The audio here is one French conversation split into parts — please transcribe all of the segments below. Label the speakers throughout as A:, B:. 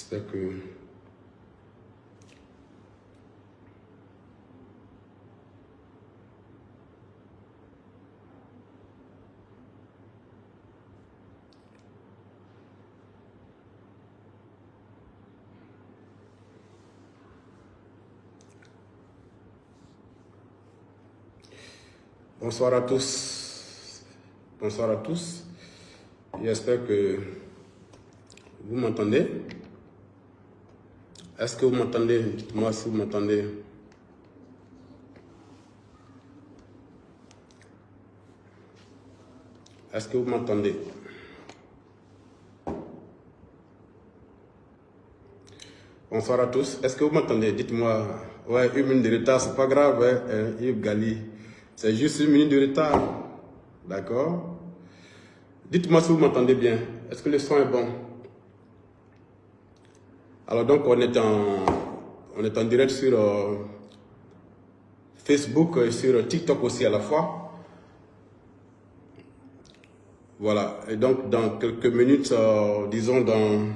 A: J'espère que... Bonsoir à tous. Bonsoir à tous. J'espère que vous m'entendez. Est-ce que vous m'entendez? Dites-moi si vous m'entendez. Est-ce que vous m'entendez? Bonsoir à tous. Est-ce que vous m'entendez? Dites-moi. Ouais, 1 minute de retard, c'est pas grave, hein, Yves Gali. C'est juste 1 minute de retard. D'accord? Dites-moi si vous m'entendez bien. Est-ce que le son est bon? Alors donc, on est en direct sur Facebook et sur TikTok aussi à la fois. Voilà. Et donc, dans quelques minutes, disons dans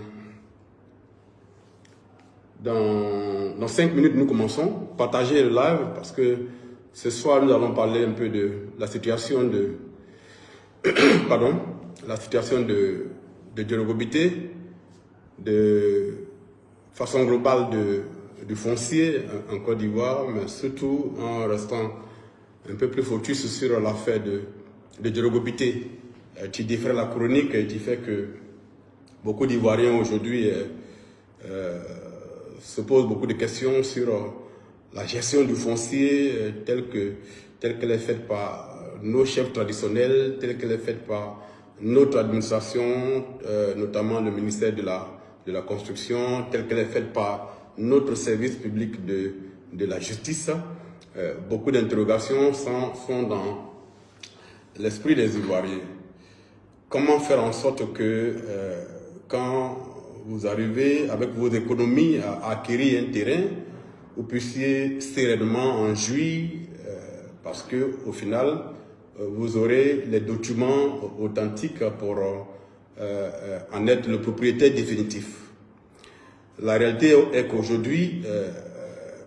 A: 5 minutes, nous commençons. Partagez le live parce que ce soir, nous allons parler un peu de la situation de... pardon, la situation de Dialogo Bitèye, de façon globale du foncier en Côte d'Ivoire, mais surtout en restant un peu plus focus sur l'affaire de Dialogo Bitèye, qui diffère la chronique et qui fait que beaucoup d'Ivoiriens aujourd'hui se posent beaucoup de questions sur la gestion du foncier telle qu'elle est faite par nos chefs traditionnels, telle qu'elle est faite par notre administration, notamment le ministère de la Construction, telle qu'elle est faite par notre service public de la justice. Beaucoup d'interrogations sont dans l'esprit des Ivoiriens. Comment faire en sorte que quand vous arrivez avec vos économies à acquérir un terrain, vous puissiez sereinement en jouir parce que au final, vous aurez les documents authentiques pour en être le propriétaire définitif. La réalité est qu'aujourd'hui,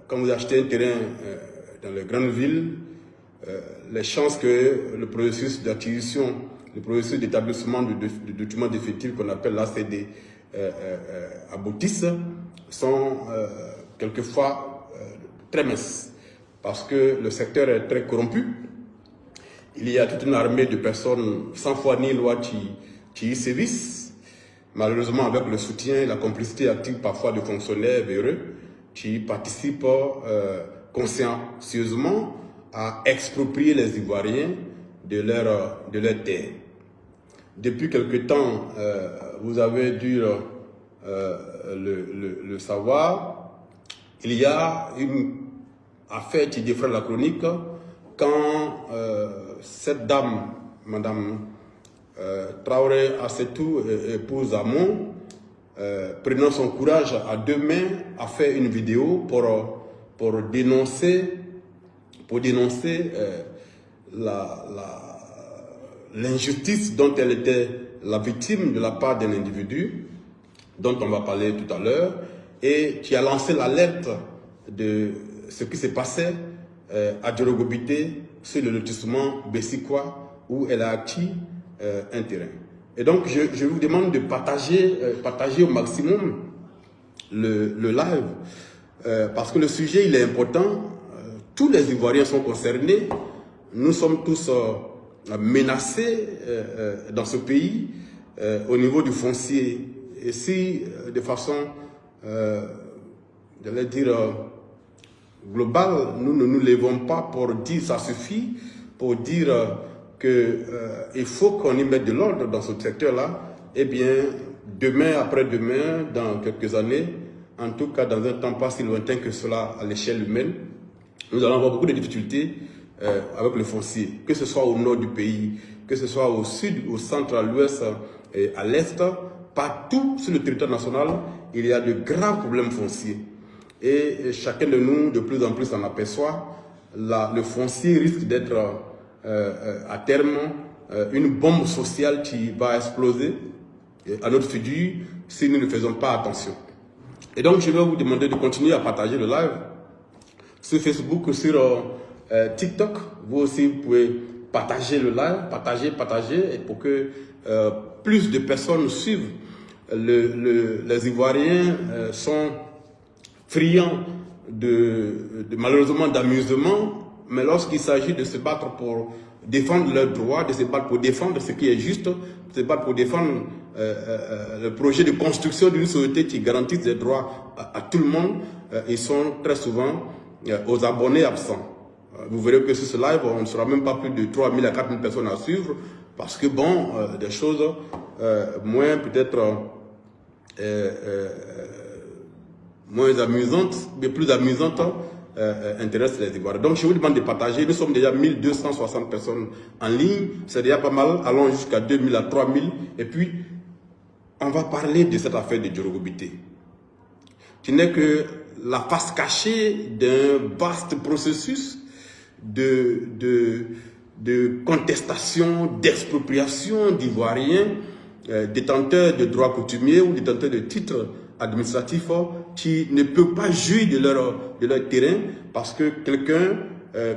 A: quand vous achetez un terrain dans les grandes villes, les chances que le processus d'acquisition, le processus d'établissement de documents définitifs qu'on appelle l'ACD aboutissent sont quelquefois très minces parce que le secteur est très corrompu. Il y a toute une armée de personnes sans foi ni loi qui y sévissent, malheureusement avec le soutien et la complicité active parfois de fonctionnaires véreux qui participent consciencieusement à exproprier les Ivoiriens de leur terre. Depuis quelque temps, vous avez dû le savoir, il y a une affaire qui défraie la chronique quand cette dame, Madame Traoré Assetou, épouse Hamon, prenant son courage à 2 mains, a fait une vidéo pour dénoncer l'injustice dont elle était la victime de la part d'un individu dont on va parler tout à l'heure et qui a lancé l'alerte de ce qui s'est passé à Dialogo Bitèye sur le lotissement Bessikwa où elle a acquis un terrain. Et donc je vous demande de partager au maximum le live parce que le sujet il est important. Tous les Ivoiriens sont concernés. Nous sommes tous menacés dans ce pays au niveau du foncier. Et si de façon, j'allais dire, globale, nous ne nous levons pas pour dire ça suffit, pour dire qu'il faut qu'on y mette de l'ordre dans ce secteur-là, eh bien, demain, après-demain, dans quelques années, en tout cas dans un temps pas si lointain que cela à l'échelle humaine, nous allons avoir beaucoup de difficultés avec le foncier, que ce soit au nord du pays, que ce soit au sud, au centre, à l'ouest et à l'est, partout sur le territoire national, il y a de graves problèmes fonciers. Et chacun de nous, de plus en plus, en aperçoit, le foncier risque d'être à terme une bombe sociale qui va exploser à notre figure si nous ne faisons pas attention. Et donc, je vais vous demander de continuer à partager le live sur Facebook, sur TikTok. Vous aussi, vous pouvez partager le live, partager, et pour que plus de personnes suivent. Les Ivoiriens sont friands malheureusement d'amusement, mais lorsqu'il s'agit de se battre pour défendre leurs droits, de se battre pour défendre ce qui est juste, de se battre pour défendre le projet de construction d'une société qui garantisse des droits à tout le monde, ils sont très souvent aux abonnés absents. Vous verrez que sur ce live, on ne sera même pas plus de 3 000 à 4 000 personnes à suivre, parce que bon, des choses moins peut-être moins amusantes, mais plus amusantes, intéressent les Ivoiriens. Donc je vous demande de partager. Nous sommes déjà 1260 personnes en ligne, c'est déjà pas mal. Allons jusqu'à 2000 à 3000. Et puis, on va parler de cette affaire de Djorogobité, qui n'est que la face cachée d'un vaste processus de contestation, d'expropriation d'Ivoiriens, détenteurs de droits coutumiers ou détenteurs de titres administratifs qui ne peuvent pas jouir de leur terrain parce que quelqu'un,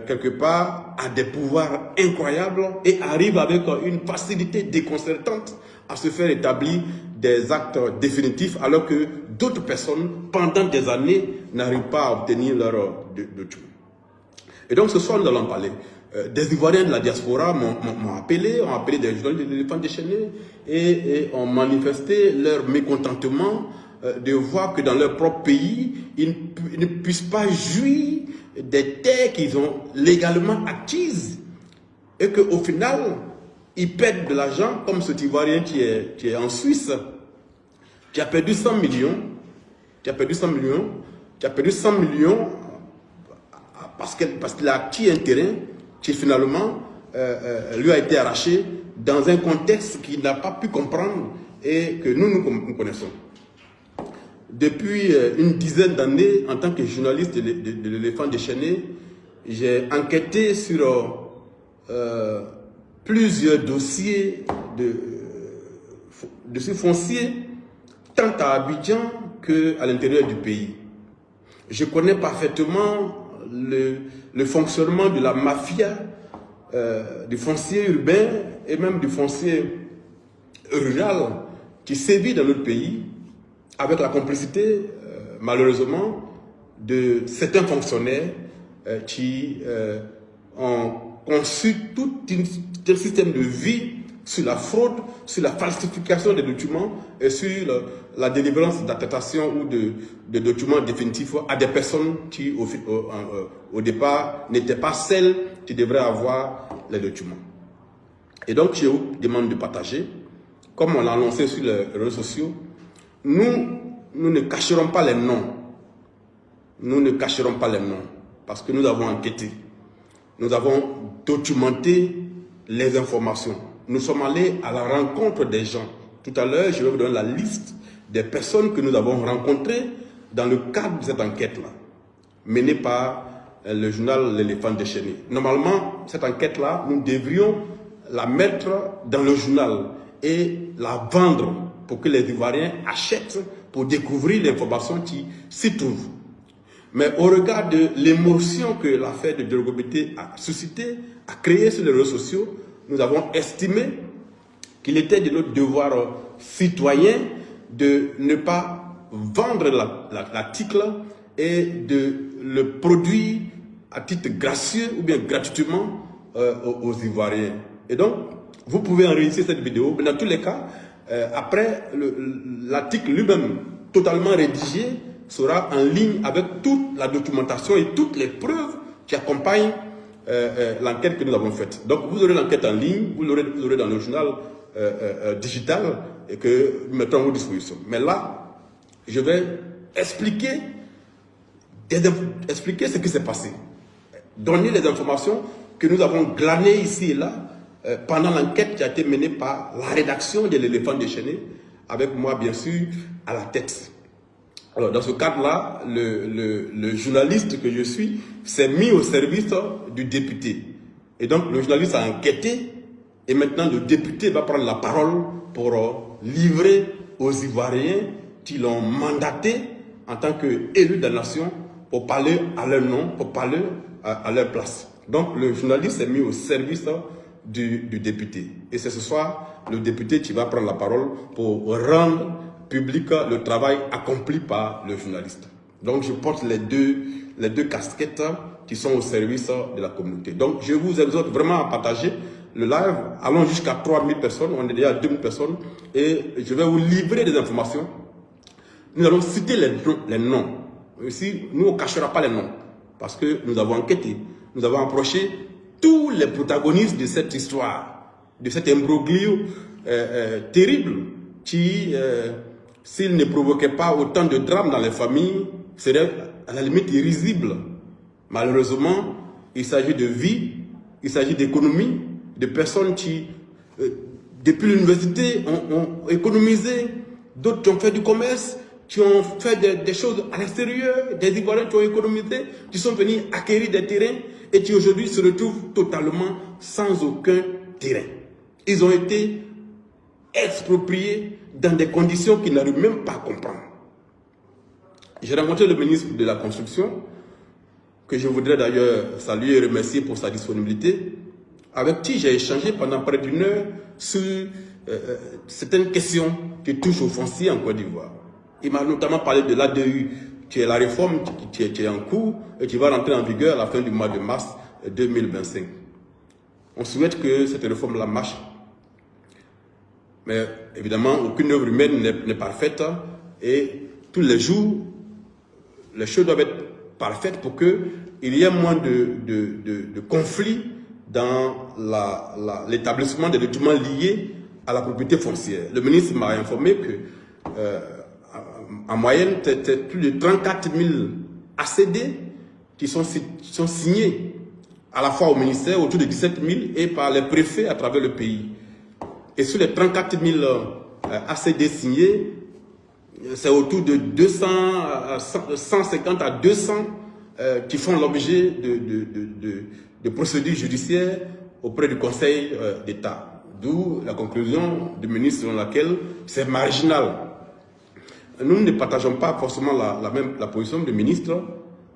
A: quelque part, a des pouvoirs incroyables et arrive avec une facilité déconcertante à se faire établir des actes définitifs alors que d'autres personnes, pendant des années, n'arrivent pas à obtenir leur document. Et donc ce soir, nous allons parler. Des Ivoiriens de la diaspora m'ont appelé, ont appelé des journalistes de l'éléphant déchaîné et ont manifesté leur mécontentement de voir que dans leur propre pays, ils ne puissent pas jouir des terres qu'ils ont légalement acquises et qu'au final, ils perdent de l'argent comme cet Ivoirien qui est en Suisse, qui a perdu 100 millions, parce qu'il a acquis un terrain qui finalement lui a été arraché dans un contexte qu'il n'a pas pu comprendre et que nous connaissons. Depuis une dizaine d'années, en tant que journaliste de l'éléphant déchaîné, j'ai enquêté sur plusieurs dossiers de ce foncier, tant à Abidjan qu'à l'intérieur du pays. Je connais parfaitement le fonctionnement de la mafia, du foncier urbain et même du foncier rural qui sévit dans notre pays, avec la complicité, malheureusement, de certains fonctionnaires qui ont conçu tout un système de vie sur la fraude, sur la falsification des documents et sur la délivrance d'attestations ou de documents définitifs à des personnes qui, au départ, n'étaient pas celles qui devraient avoir les documents. Et donc, je vous demande de partager. Comme on l'a annoncé sur les réseaux sociaux, nous ne cacherons pas les noms. Nous ne cacherons pas les noms parce que nous avons enquêté. Nous avons documenté les informations. Nous sommes allés à la rencontre des gens. Tout à l'heure, je vais vous donner la liste des personnes que nous avons rencontrées dans le cadre de cette enquête-là, menée par le journal L'éléphant déchaîné. Normalement, cette enquête-là, nous devrions la mettre dans le journal et la vendre pour que les Ivoiriens achètent pour découvrir l'information qui s'y trouve. Mais au regard de l'émotion que l'affaire de Djorogobité a suscité, a créé sur les réseaux sociaux, nous avons estimé qu'il était de notre devoir citoyen de ne pas vendre l'article et de le produire à titre gracieux ou bien gratuitement aux Ivoiriens. Et donc, vous pouvez enregistrer cette vidéo, mais dans tous les cas, après, l'article lui-même, totalement rédigé, sera en ligne avec toute la documentation et toutes les preuves qui accompagnent l'enquête que nous avons faite. Donc, vous aurez l'enquête en ligne, vous l'aurez dans le journal digital et que nous mettons à vos dispositions. Mais là, je vais expliquer ce qui s'est passé. Donner les informations que nous avons glanées ici et là pendant l'enquête qui a été menée par la rédaction de l'éléphant déchaîné, avec moi bien sûr à la tête. Alors dans ce cadre-là, le journaliste que je suis s'est mis au service du député. Et donc le journaliste a enquêté et maintenant le député va prendre la parole pour livrer aux Ivoiriens qui l'ont mandaté en tant qu'élus de la nation pour parler à leur nom, pour parler à leur place. Donc le journaliste s'est mis au service du député. Et c'est ce soir, le député qui va prendre la parole pour rendre public le travail accompli par le journaliste. Donc je porte les deux casquettes qui sont au service de la communauté. Donc je vous exhorte vraiment à partager le live. Allons jusqu'à 3000 personnes, on est déjà à 2000 personnes. Et je vais vous livrer des informations. Nous allons citer les noms. Ici, nous, on ne cachera pas les noms. Parce que nous avons enquêté. Nous avons approché tous les protagonistes de cette histoire, de cet imbroglio terrible qui, s'il ne provoquait pas autant de drames dans les familles, serait à la limite irrisible. Malheureusement, il s'agit de vie, il s'agit d'économie, de personnes qui, depuis l'université, ont économisé, d'autres qui ont fait du commerce, qui ont fait des choses à l'extérieur, des Ivoiriens qui ont économisé, qui sont venus acquérir des terrains et qui aujourd'hui se retrouvent totalement sans aucun terrain. Ils ont été expropriés dans des conditions qu'ils n'arrivent même pas à comprendre. J'ai rencontré le ministre de la Construction, que je voudrais d'ailleurs saluer et remercier pour sa disponibilité, avec qui j'ai échangé pendant près d'une heure sur certaines questions qui touchent au foncier en Côte d'Ivoire. Il m'a notamment parlé de l'ADU, qui est la réforme qui est en cours et qui va rentrer en vigueur à la fin du mois de mars 2025. On souhaite que cette réforme-là marche. Mais évidemment, aucune œuvre humaine n'est parfaite et tous les jours, les choses doivent être parfaites pour qu'il y ait moins de conflits dans l'établissement des documents liés à la propriété foncière. Le ministre m'a informé que en moyenne, c'est plus de 34 000 ACD qui sont signés à la fois au ministère, autour de 17 000, et par les préfets à travers le pays. Et sur les 34 000 ACD signés, c'est autour de 150 à 200 qui font l'objet de procédures judiciaires auprès du Conseil d'État. D'où la conclusion du ministre selon laquelle c'est marginal. Nous ne partageons pas forcément la position du ministre.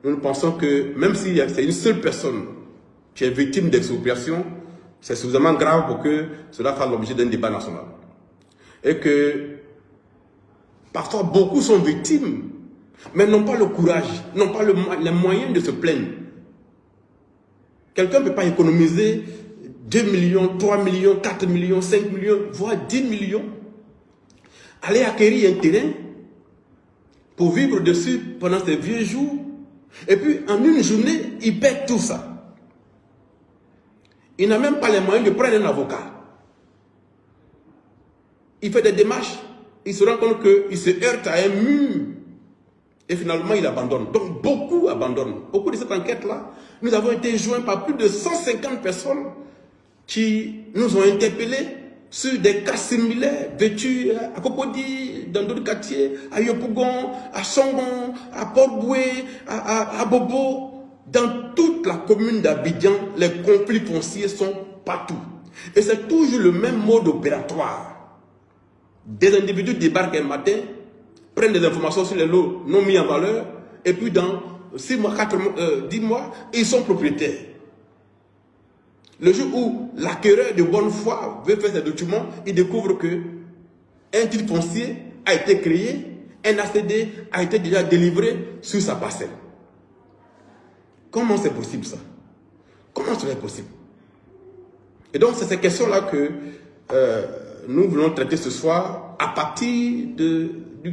A: Nous pensons que même si c'est une seule personne qui est victime d'expropriation, c'est suffisamment grave pour que cela fasse l'objet d'un débat national. Et que parfois beaucoup sont victimes, mais n'ont pas le courage, n'ont pas les moyens de se plaindre. Quelqu'un ne peut pas économiser 2 millions, 3 millions, 4 millions, 5 millions, voire 10 millions. Aller acquérir un terrain pour vivre dessus pendant ses vieux jours. Et puis, en une journée, il perd tout ça. Il n'a même pas les moyens de prendre un avocat. Il fait des démarches. Il se rend compte qu'il se heurte à un mur. Et finalement, il abandonne. Donc, beaucoup abandonnent. Au cours de cette enquête-là, nous avons été joints par plus de 150 personnes qui nous ont interpellés sur des cas similaires, vêtus à Cocody, dans d'autres quartiers, à Yopougon, à Songon, à Port-Boué, à Bobo. Dans toute la commune d'Abidjan, les conflits fonciers sont partout. Et c'est toujours le même mode opératoire. Des individus débarquent un matin, prennent des informations sur les lots non mis en valeur, et puis dans 6 mois, 4 mois, 10 mois, ils sont propriétaires. Le jour où l'acquéreur de bonne foi veut faire ses documents, il découvre que un titre foncier a été créé, un ACD a été déjà délivré sur sa parcelle. Comment c'est possible ça? Comment cela est possible? Et donc c'est ces questions-là que nous voulons traiter ce soir à partir du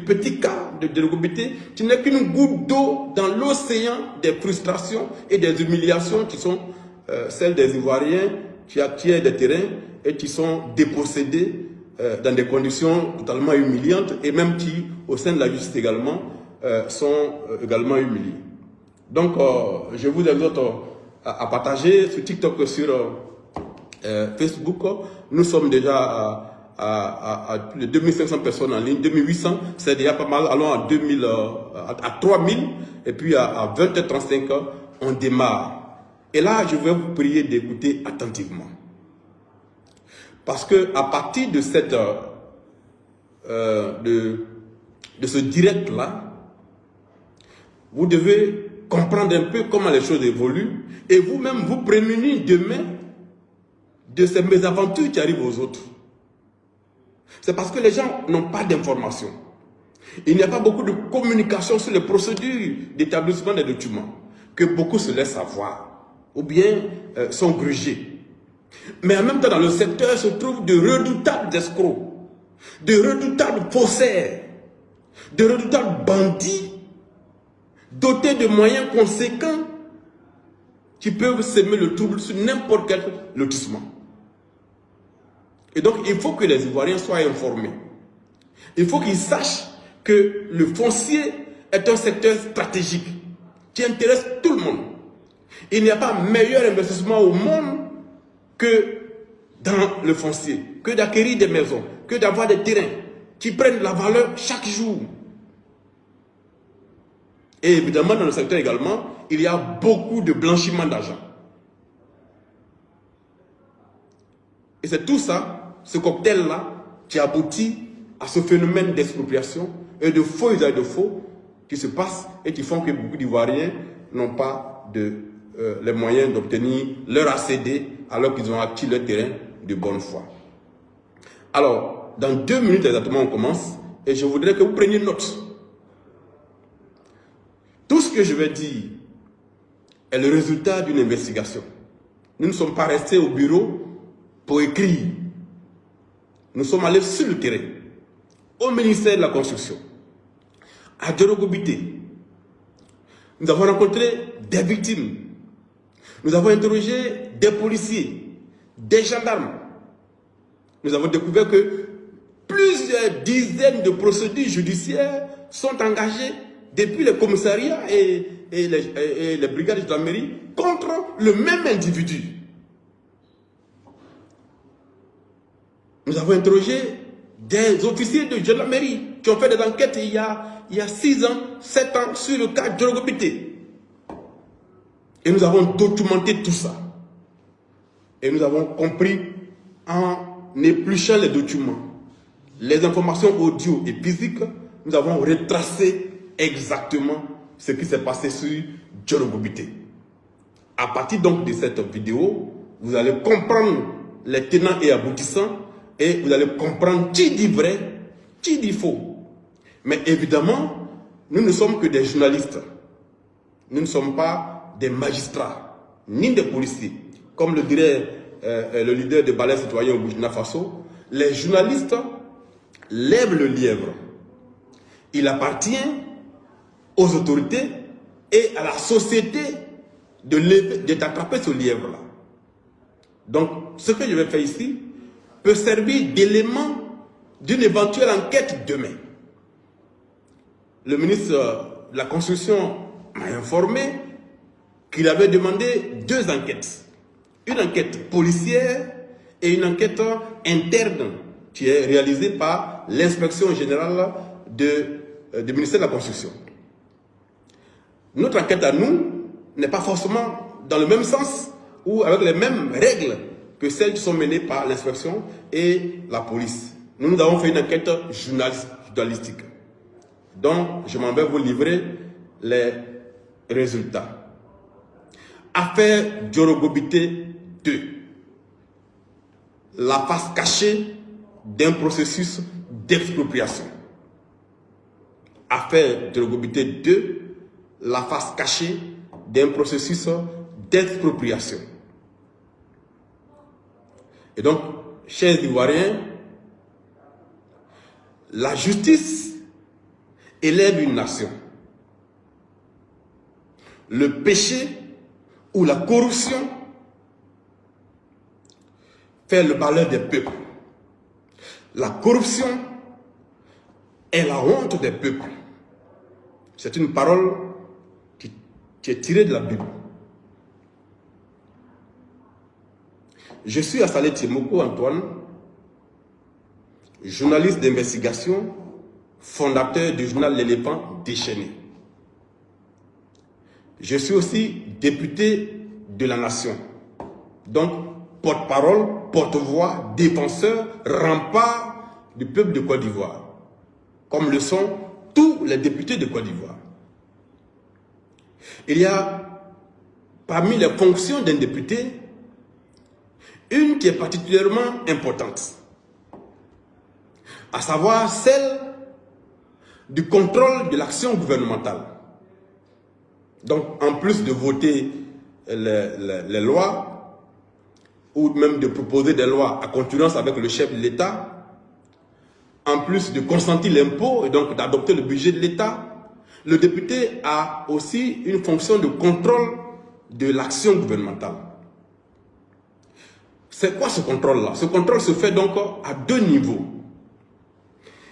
A: petit cas de l'Ogobité, qui n'est qu'une goutte d'eau dans l'océan des frustrations et des humiliations qui sont celles des Ivoiriens qui acquièrent des terrains et qui sont dépossédés dans des conditions totalement humiliantes et même qui, au sein de la justice également, sont également humiliés. Donc, je vous exhorte à partager sur TikTok, sur Facebook. Nous sommes déjà à plus de 2500 personnes en ligne, 2800, c'est déjà pas mal. Allons à 3000 et puis à 20h35, on démarre. Et là, je vais vous prier d'écouter attentivement. Parce que à partir de ce direct-là, vous devez comprendre un peu comment les choses évoluent et vous-même vous prémunir demain de ces mésaventures qui arrivent aux autres. C'est parce que les gens n'ont pas d'informations. Il n'y a pas beaucoup de communication sur les procédures d'établissement des documents, que beaucoup se laissent avoir, ou bien sont grugés. Mais en même temps, dans le secteur se trouvent de redoutables escrocs, de redoutables faussaires, de redoutables bandits, dotés de moyens conséquents, qui peuvent semer le trouble sur n'importe quel lotissement. Et donc, il faut que les Ivoiriens soient informés. Il faut qu'ils sachent que le foncier est un secteur stratégique qui intéresse tout le monde. Il n'y a pas meilleur investissement au monde que dans le foncier, que d'acquérir des maisons, que d'avoir des terrains qui prennent la valeur chaque jour. Et évidemment, dans le secteur également, il y a beaucoup de blanchiment d'argent. Et c'est tout ça, ce cocktail-là, qui aboutit à ce phénomène d'expropriation et de faux usage de faux qui se passe et qui font que beaucoup d'Ivoiriens n'ont pas les moyens d'obtenir leur ACD alors qu'ils ont acquis leur terrain de bonne foi. Alors, dans 2 minutes exactement, on commence et je voudrais que vous preniez note. Tout ce que je vais dire est le résultat d'une investigation. Nous ne sommes pas restés au bureau pour écrire. Nous sommes allés sur le terrain, au ministère de la Construction, à Djorogobité. Nous avons rencontré des victimes. Nous avons interrogé des policiers, des gendarmes. Nous avons découvert que plusieurs dizaines de procédures judiciaires sont engagées depuis les commissariats et les brigades de gendarmerie contre le même individu. Nous avons interrogé des officiers de gendarmerie qui ont fait des enquêtes il y a 6 ans, 7 ans sur le cas de Djorogobité. Et nous avons documenté tout ça. Et nous avons compris en épluchant les documents, les informations audio et physiques, nous avons retracé exactement ce qui s'est passé sur Djorogobité. À partir donc de cette vidéo, vous allez comprendre les tenants et aboutissants et vous allez comprendre qui dit vrai, qui dit faux. Mais évidemment, nous ne sommes que des journalistes. Nous ne sommes pas des magistrats, ni des policiers. Comme le dirait le leader de Balai Citoyen au Burkina Faso, les journalistes lèvent le lièvre. Il appartient aux autorités et à la société d'attraper ce lièvre-là. Donc, ce que je vais faire ici peut servir d'élément d'une éventuelle enquête demain. Le ministre de la Construction m'a informé qu'il avait demandé 2 enquêtes. Une enquête policière et une enquête interne qui est réalisée par l'inspection générale du ministère de la Construction. Notre enquête à nous n'est pas forcément dans le même sens ou avec les mêmes règles que celles qui sont menées par l'inspection et la police. Nous avons fait une enquête journalistique. Donc, je m'en vais vous livrer les résultats. Affaire Djorogobité 2. La face cachée d'un processus d'expropriation. Affaire Djorogobité 2. La face cachée d'un processus d'expropriation. Et donc, chers Ivoiriens, la justice élève une nation. Le péché ou la corruption fait le malheur des peuples. La corruption est la honte des peuples. C'est une parole qui est tirée de la Bible. Je suis Assalé Tiemoko Antoine, journaliste d'investigation, fondateur du journal L'éléphant déchaîné. Je suis aussi député de la nation, donc porte-parole, porte-voix, défenseur, rempart du peuple de Côte d'Ivoire, comme le sont tous les députés de Côte d'Ivoire. Il y a parmi les fonctions d'un député, une qui est particulièrement importante, à savoir celle du contrôle de l'action gouvernementale. Donc, en plus de voter les lois, ou même de proposer des lois à concurrence avec le chef de l'État, en plus de consentir l'impôt et donc d'adopter le budget de l'État, le député a aussi une fonction de contrôle de l'action gouvernementale. C'est quoi ce contrôle-là? Ce contrôle se fait donc à deux niveaux.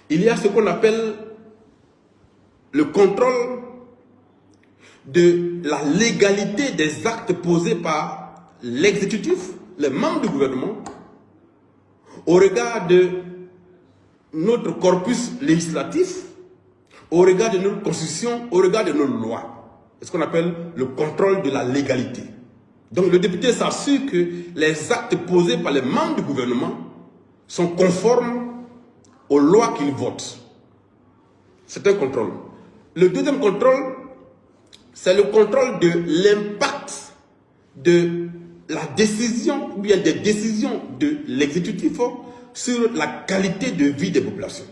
A: Il y a ce qu'on appelle le contrôle de la légalité des actes posés par l'exécutif, les membres du gouvernement, au regard de notre corpus législatif, au regard de notre constitution, au regard de nos lois. C'est ce qu'on appelle le contrôle de la légalité. Donc le député s'assure que les actes posés par les membres du gouvernement sont conformes aux lois qu'ils votent. C'est un contrôle. Le deuxième contrôle, c'est le contrôle de l'impact de la décision ou bien des décisions de l'exécutif sur la qualité de vie des populations.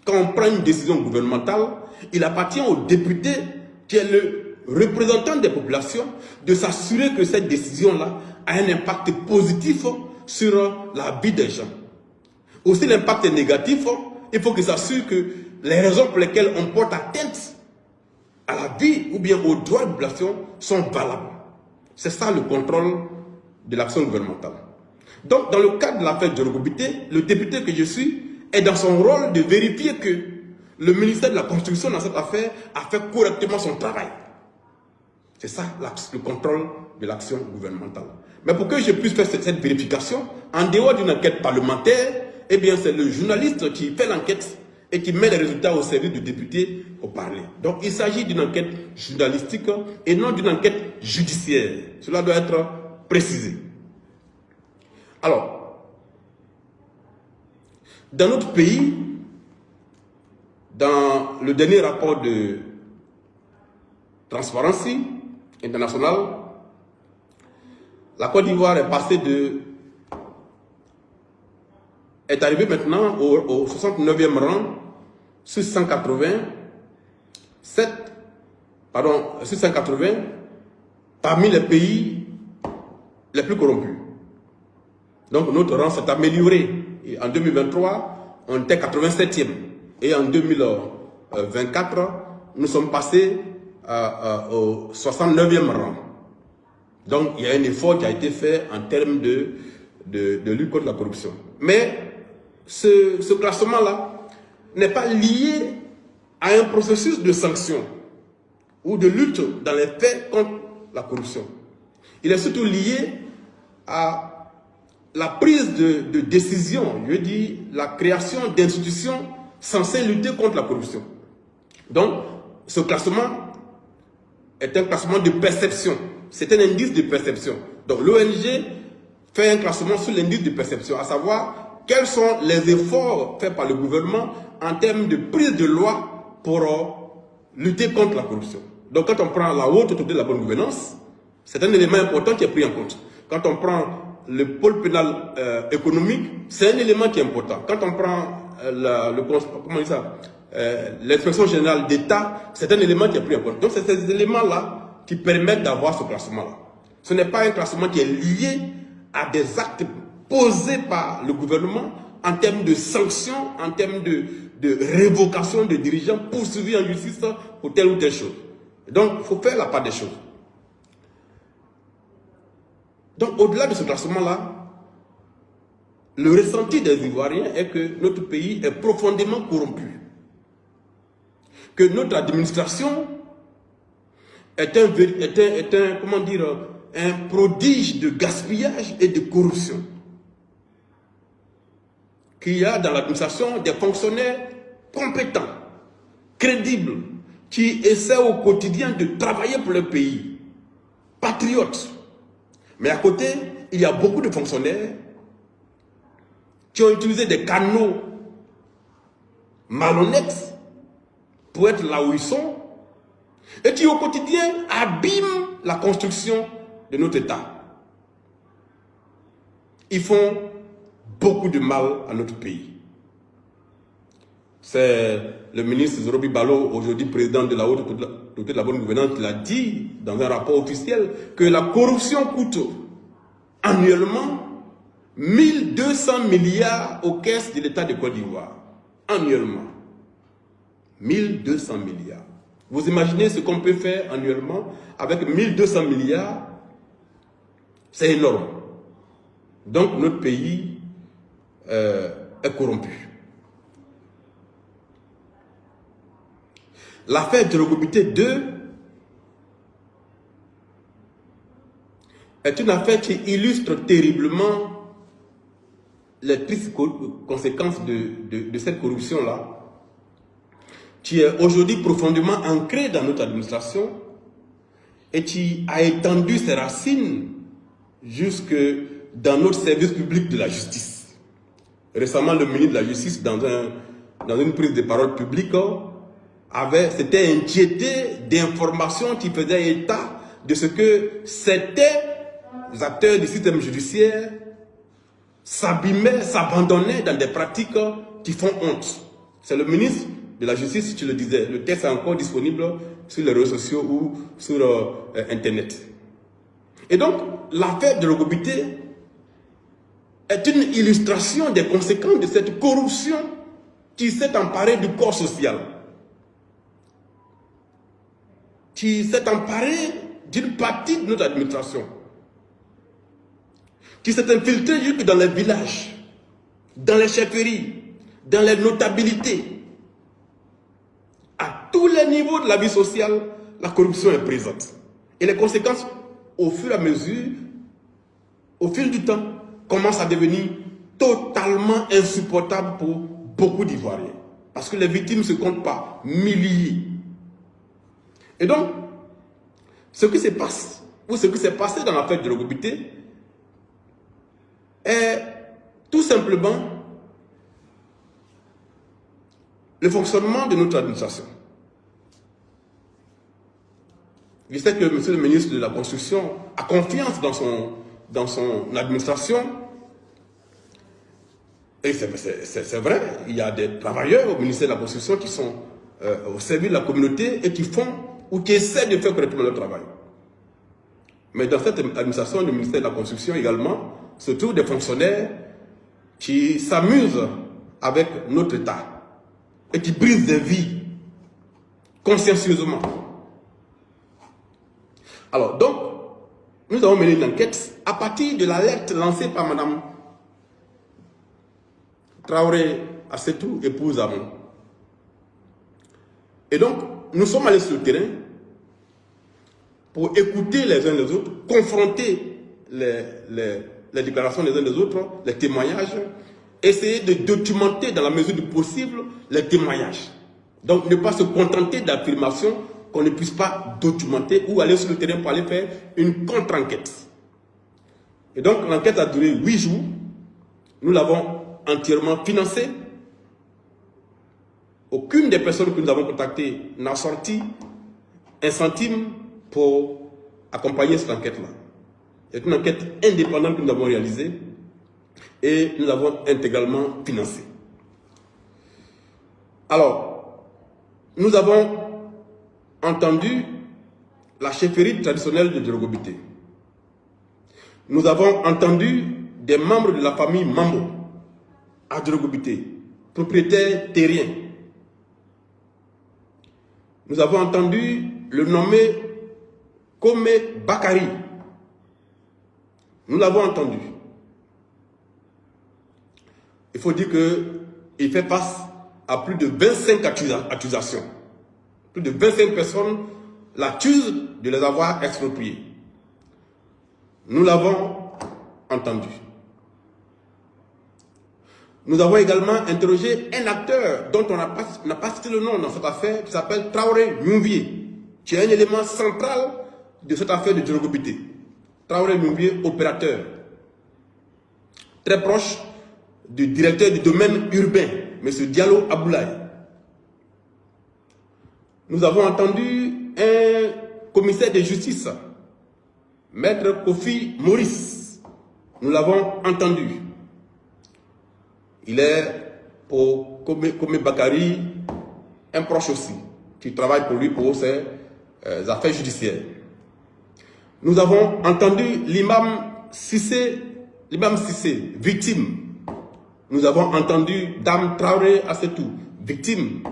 A: Quand on prend une décision gouvernementale, il appartient au député qui est le représentant des populations de s'assurer que cette décision-là a un impact positif sur la vie des gens. Aussi l'impact est négatif, il faut qu'il s'assure que les raisons pour lesquelles on porte atteinte à la vie ou bien aux droits de la population sont valables. C'est ça le contrôle de l'action gouvernementale. Donc, dans le cadre de l'affaire Diorgo Bitèye, le député que je suis est dans son rôle de vérifier que le ministère de la Construction dans cette affaire a fait correctement son travail. C'est ça le contrôle de l'action gouvernementale. Mais pour que je puisse faire cette vérification, en dehors d'une enquête parlementaire, eh bien c'est le journaliste qui fait l'enquête et qui met les résultats au service du député au parler. Donc il s'agit d'une enquête journalistique et non d'une enquête judiciaire. Cela doit être précisé. Alors, dans notre pays, dans le dernier rapport de Transparency International, la Côte d'Ivoire est arrivée maintenant au 69e rang sur 180 parmi les pays les plus corrompus. Donc notre rang s'est amélioré. Et en 2023, on était 87e. Et en 2024, nous sommes passés au 69e rang. Donc il y a un effort qui a été fait en termes de lutte contre la corruption. Mais ce classement-là n'est pas lié à un processus de sanction ou de lutte dans les faits contre la corruption. Il est surtout lié à la prise de décision, je dis la création d'institutions censées lutter contre la corruption. Donc, ce classement est un classement de perception. C'est un indice de perception. Donc, l'ONG fait un classement sur l'indice de perception, à savoir quels sont les efforts faits par le gouvernement en termes de prise de loi pour lutter contre la corruption. Donc, quand on prend la haute autorité de la bonne gouvernance, c'est un élément important qui est pris en compte. Quand on prend le pôle pénal économique, c'est un élément qui est important. Quand on prend l'inspection générale d'État, c'est un élément qui est pris en compte. Donc, c'est ces éléments-là qui permettent d'avoir ce classement-là. Ce n'est pas un classement qui est lié à des actes posés par le gouvernement en termes de sanctions, en termes de révocation de dirigeants poursuivis en justice pour telle ou telle chose. Donc, il faut faire la part des choses. Donc, au-delà de ce classement-là, le ressenti des Ivoiriens est que notre pays est profondément corrompu. Que notre administration est un prodige de gaspillage et de corruption. Qu'il y a dans l'administration des fonctionnaires compétents, crédibles, qui essaient au quotidien de travailler pour le pays, patriotes. Mais à côté, il y a beaucoup de fonctionnaires qui ont utilisé des canaux malhonnêtes pour être là où ils sont et qui au quotidien abîment la construction de notre État. Ils font beaucoup de mal à notre pays. C'est le ministre Zorobi Balo, aujourd'hui président de la Haute Autorité de la Bonne Gouvernance, qui l'a dit dans un rapport officiel que la corruption coûte annuellement 1200 milliards aux caisses de l'État de Côte d'Ivoire. Annuellement. 1200 milliards. Vous imaginez ce qu'on peut faire annuellement avec 1200 milliards? C'est énorme. Donc notre pays est corrompu. L'affaire de Djorogobité 2 est une affaire qui illustre terriblement les tristes conséquences de cette corruption-là, qui est aujourd'hui profondément ancrée dans notre administration et qui a étendu ses racines jusque dans notre service public de la justice. Récemment, le ministre de la Justice, dans une prise de parole publique, s'était inquiété d'informations qui faisaient état de ce que certains acteurs du système judiciaire s'abîmaient, s'abandonnaient dans des pratiques qui font honte. C'est le ministre de la Justice qui le disait. Le texte est encore disponible sur les réseaux sociaux ou sur Internet. Et donc, l'affaire de Djorogobité est une illustration des conséquences de cette corruption qui s'est emparée du corps social, qui s'est emparée d'une partie de notre administration, qui s'est infiltrée jusque dans les villages, dans les chefferies, dans les notabilités. À tous les niveaux de la vie sociale, la corruption est présente. Et les conséquences, au fur et à mesure, au fil du temps, commencent à devenir totalement insupportables pour beaucoup d'Ivoiriens. Parce que les victimes ne se comptent pas, milliers. Et donc, ce qui se passe, ou ce qui s'est passé dans l'affaire de Djorogobité, est tout simplement le fonctionnement de notre administration. Je sais que M. le ministre de la Construction a confiance dans son administration. Et c'est vrai, il y a des travailleurs au ministère de la Construction qui sont au service de la communauté et qui font ou qui essaient de faire correctement leur travail. Mais dans cette administration du ministère de la Construction également, se trouvent des fonctionnaires qui s'amusent avec notre État et qui brisent des vies consciencieusement. Alors donc, nous avons mené une enquête à partir de l'alerte lancée par Mme Traoré Assetou, épouse Amon. Et donc, nous sommes allés sur le terrain pour écouter les uns les autres, confronter les déclarations des uns des autres, les témoignages, essayer de documenter dans la mesure du possible les témoignages. Donc, ne pas se contenter d'affirmations qu'on ne puisse pas documenter ou aller sur le terrain pour aller faire une contre-enquête. Et donc, l'enquête a duré 8 jours. Nous l'avons entièrement financée. Aucune des personnes que nous avons contactées n'a sorti un centime pour accompagner cette enquête-là. C'est une enquête indépendante que nous avons réalisée et nous l'avons intégralement financée. Alors, nous avons entendu la chefferie traditionnelle de Djorogobité. Nous avons entendu des membres de la famille Mambo à Djorogobité, propriétaires terriens. Nous avons entendu le nommé Kome Bakari. Nous l'avons entendu. Il faut dire qu'il fait face à plus de 25 accusations. Plus de 25 personnes l'accusent de les avoir expropriés. Nous l'avons entendu. Nous avons également interrogé un acteur dont on n'a pas cité le nom dans cette affaire, qui s'appelle Traoré Nyumvier, qui est un élément central de cette affaire de Djorogobité. Traoré Nyumvier, opérateur, très proche du directeur du domaine urbain, M. Diallo Aboulaye. Nous avons entendu un commissaire de justice, Maître Kofi Maurice. Nous l'avons entendu. Il est pour Kome Bakari un proche aussi, qui travaille pour lui pour ses affaires judiciaires. Nous avons entendu l'imam Sissé, victime. Nous avons entendu Dame Traoré Assetou, victime.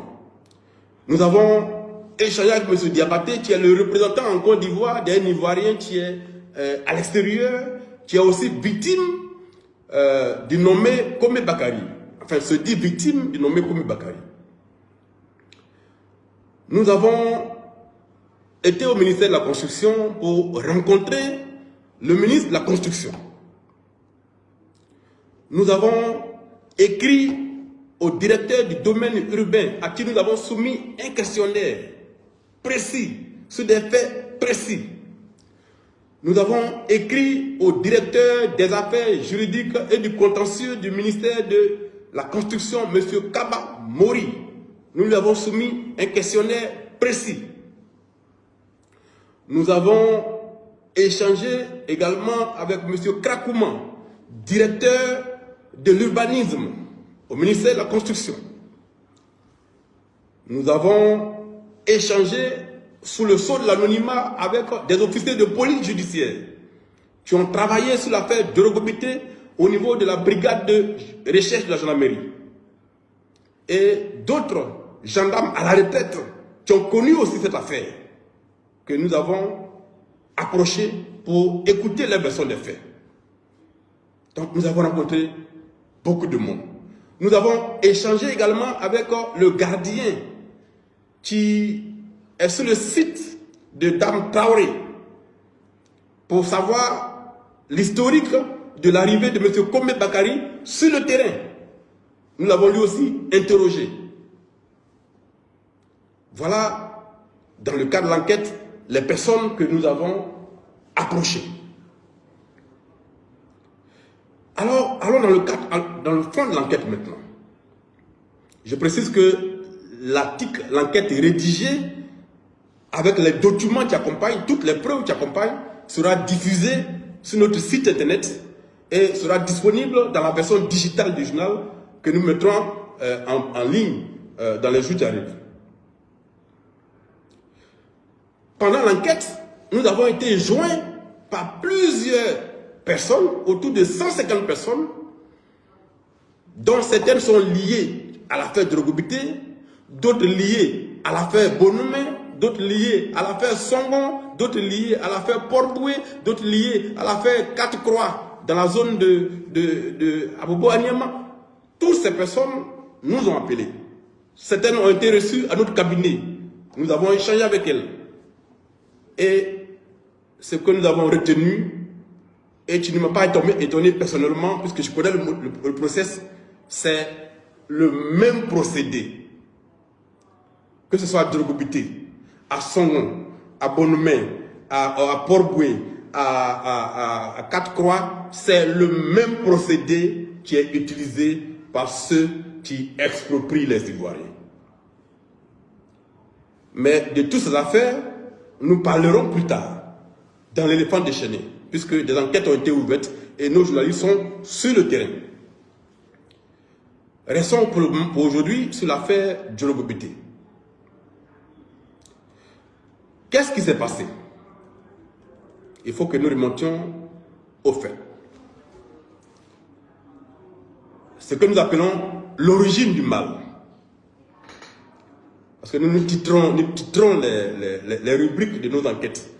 A: Nous avons échangé avec M. Diabaté, qui est le représentant en Côte d'Ivoire d'un Ivoirien qui est à l'extérieur, qui est aussi victime du nommé Kome Bakari. Enfin, se dit victime du nommé Kome Bakari. Nous avons été au ministère de la Construction pour rencontrer le ministre de la Construction. Nous avons écrit au directeur du domaine urbain à qui nous avons soumis un questionnaire précis, sur des faits précis. Nous avons écrit au directeur des affaires juridiques et du contentieux du ministère de la Construction, M. Kaba Mori. Nous lui avons soumis un questionnaire précis. Nous avons échangé également avec M. Krakouman, directeur de l'urbanisme au ministère de la Construction. Nous avons échangé sous le sceau de l'anonymat avec des officiers de police judiciaire qui ont travaillé sur l'affaire Djorogobité au niveau de la brigade de recherche de la gendarmerie. Et d'autres gendarmes à la retraite qui ont connu aussi cette affaire, que nous avons approchés pour écouter les versions des faits. Donc nous avons rencontré beaucoup de monde. Nous avons échangé également avec le gardien qui est sur le site de Dame Traoré pour savoir l'historique de l'arrivée de M. Kome Bakari sur le terrain. Nous l'avons lui aussi interrogé. Voilà, dans le cadre de l'enquête, les personnes que nous avons approchées. Alors, allons dans le fond de l'enquête maintenant. Je précise que l'enquête est rédigée avec les documents qui accompagnent, toutes les preuves qui accompagnent, sera diffusée sur notre site internet et sera disponible dans la version digitale du journal que nous mettrons en ligne dans les jours qui arrivent. Pendant l'enquête, nous avons été joints par plusieurs personnes, autour de 150 personnes, dont certaines sont liées à l'affaire Djorogobité, d'autres liées à l'affaire Bonoumé, d'autres liées à l'affaire Songon, d'autres liées à l'affaire Port-Boué, d'autres liées à l'affaire 4 Croix dans la zone de Abobo Anyama. Toutes ces personnes nous ont appelés. Certaines ont été reçues à notre cabinet. Nous avons échangé avec elles. Et ce que nous avons retenu, et tu ne m'as pas étonné personnellement, puisque je connais le process, c'est le même procédé. Que ce soit à Djorogobité, à Songon, à Bonoumé, à Port-Boué, à 4 Croix, c'est le même procédé qui est utilisé par ceux qui exproprient les Ivoiriens. Mais de toutes ces affaires, nous parlerons plus tard, dans l'éléphant déchaîné, puisque des enquêtes ont été ouvertes et nos journalistes sont sur le terrain. Restons pour aujourd'hui sur l'affaire Djorogobité. Qu'est-ce qui s'est passé? Il faut que nous remontions au fait. Ce que nous appelons l'origine du mal. Parce que nous titrons les rubriques de nos enquêtes.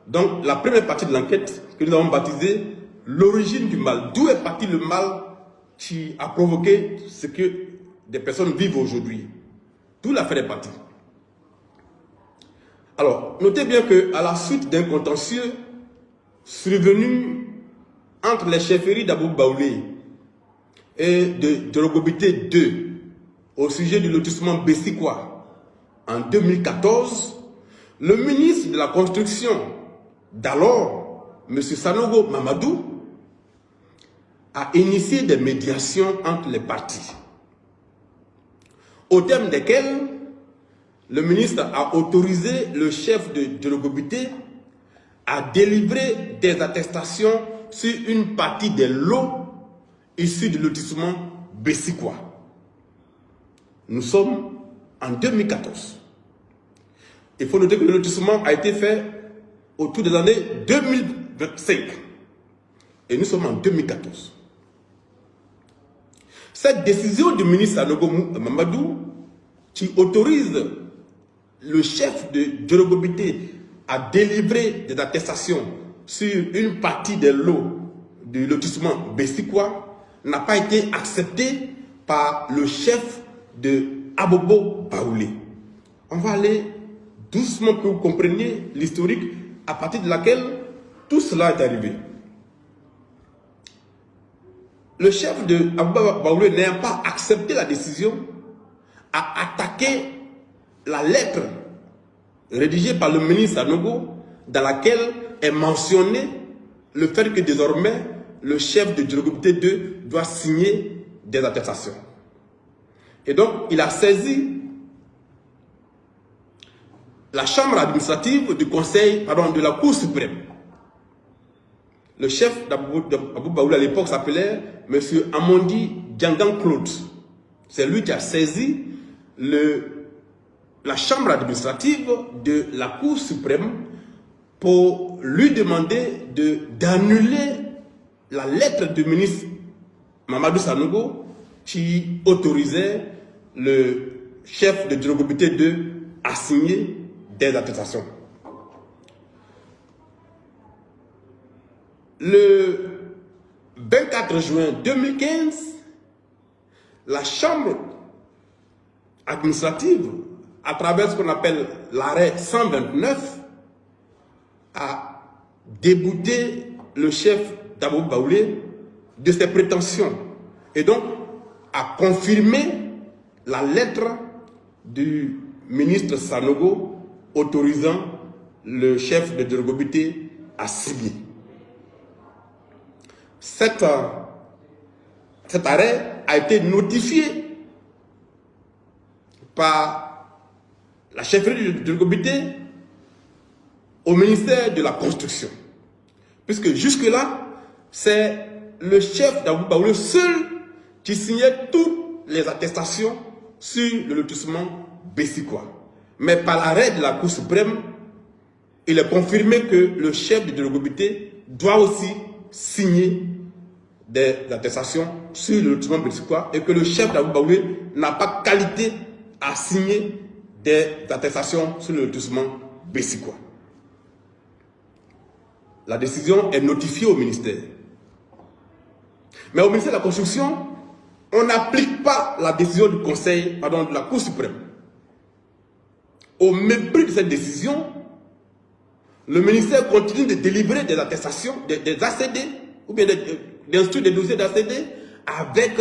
A: Donc, la première partie de l'enquête que nous avons baptisée l'origine du mal. D'où est parti le mal qui a provoqué ce que des personnes vivent aujourd'hui? D'où l'affaire est partie. Alors, notez bien qu'à la suite d'un contentieux survenu entre les chefferies d'Abou Baoulé et de Djorogobité 2 au sujet du lotissement Bessikwa en 2014, le ministre de la Construction d'alors, M. Sanogo Mamadou, a initié des médiations entre les parties, au terme desquelles le ministre a autorisé le chef de Djologobité à délivrer des attestations sur une partie des lots issus du lotissement Bessikwa. Nous sommes en 2014. Il faut noter que le lotissement a été fait autour des années 2025. Et nous sommes en 2014. Cette décision du ministre Sanogo Mamadou, qui autorise le chef de Djologobité à délivrer des attestations sur une partie des lots du lotissement Bessikwa, n'a pas été acceptée par le chef de Abobo Baoulé. On va aller doucement pour que vous compreniez l'historique à partir de laquelle tout cela est arrivé. Le chef de Abobo Baoulé n'ayant pas accepté la décision, a attaqué la lettre rédigée par le ministre Sanogo, dans laquelle est mentionné le fait que désormais le chef de Djologobité 2 doit signer des attestations. Et donc il a saisi la chambre administrative du conseil, de la Cour suprême. Le chef d'Abou Baoulé à l'époque s'appelait M. Amondi Djangan Claude. C'est lui qui a saisi la chambre administrative de la Cour suprême pour lui demander d'annuler la lettre du ministre Mamadou Sanogo qui autorisait le chef de Djologobité 2 à signer des attestations. Le 24 juin 2015, la chambre administrative, à travers ce qu'on appelle l'arrêt 129, a débouté le chef d'Abou Baoulé de ses prétentions et donc a confirmé la lettre du ministre Sanogo autorisant le chef de Djologobité à signer. Cet arrêt a été notifié par la chefferie de Djologobité au ministère de la Construction. Puisque jusque-là, c'est le chef d'Abou Baoulé seul qui signait toutes les attestations sur le lotissement Bessikwa. Mais par l'arrêt de la Cour suprême, il est confirmé que le chef de Djologobité doit aussi signer des attestations sur le lotissement Bessikwa et que le chef d'Abou Baoulé n'a pas qualité à signer des attestations sur le lotissement Bessikwa. La décision est notifiée au ministère. Mais au ministère de la Construction, on n'applique pas la décision du conseil, de la Cour suprême. Au mépris de cette décision, le ministère continue de délivrer des attestations, des ACD, ou bien d'instruire des dossiers d'ACD avec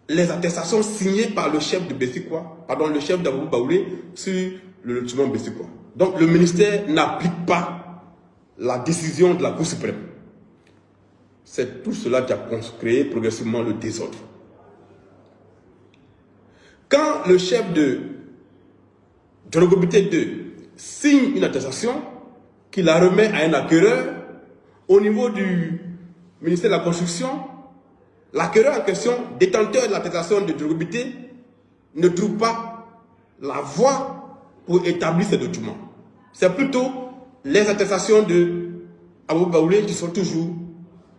A: les attestations signées par le chef de Bessikwa, le chef d'Abou Baoulé sur le lotissement Bessikwa. Donc le ministère n'applique pas la décision de la Cour suprême. C'est tout cela qui a créé progressivement le désordre. Quand le chef de Djologobité 2 signe une attestation, qu'il la remet à un acquéreur, au niveau du ministère de la Construction, l'acquéreur en question, détenteur de l'attestation de Djologobité, ne trouve pas la voie pour établir ces documents. C'est plutôt les attestations de Abou Baoulé qui sont toujours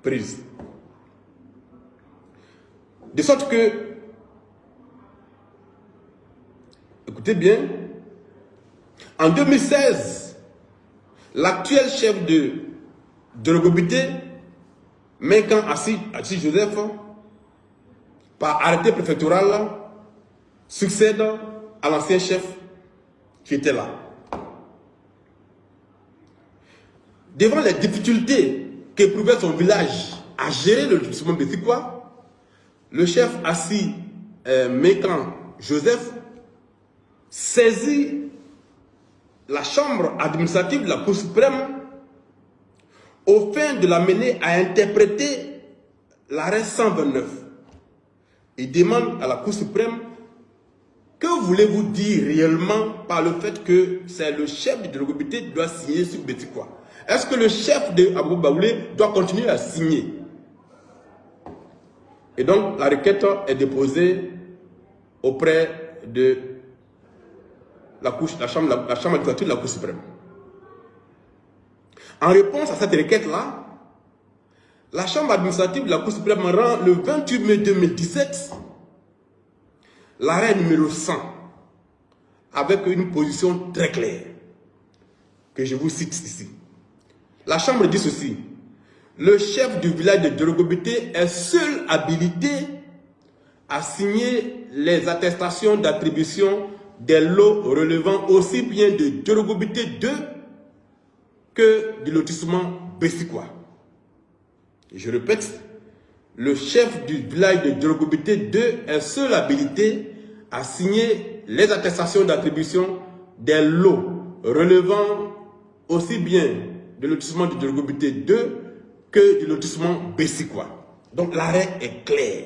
A: prises. De sorte que, écoutez bien, en 2016, l'actuel chef de Djologobité, Menkan Assis Joseph, par arrêté préfectoral, succède à l'ancien chef qui était là. Devant les difficultés qu'éprouvait son village à gérer le lotissement Bessikwa, le chef Assis Menkan Joseph saisit la chambre administrative de la Cour suprême au fin de l'amener à interpréter l'arrêt 129. Il demande à la Cour suprême que voulez-vous dire réellement par le fait que c'est le chef de Djorogobité qui doit signer sur Betikwa? Est-ce que le chef de Abou Baoulé doit continuer à signer? Et donc, la requête est déposée auprès de la chambre administrative de la Cour suprême. En réponse à cette requête-là, la chambre administrative de la Cour suprême rend le 28 mai 2017 l'arrêt numéro 100 avec une position très claire que je vous cite ici. La chambre dit ceci: le chef du village de Djorogobité est seul habilité à signer les attestations d'attribution des lots relevant aussi bien de Djorogobité 2 que du lotissement Bessikwa. Je répète, le chef du village de Djorogobité 2 est seul habilité à signer les attestations d'attribution des lots relevant aussi bien du lotissement de Djorogobité 2 que du lotissement Bessikwa. Donc l'arrêt est clair.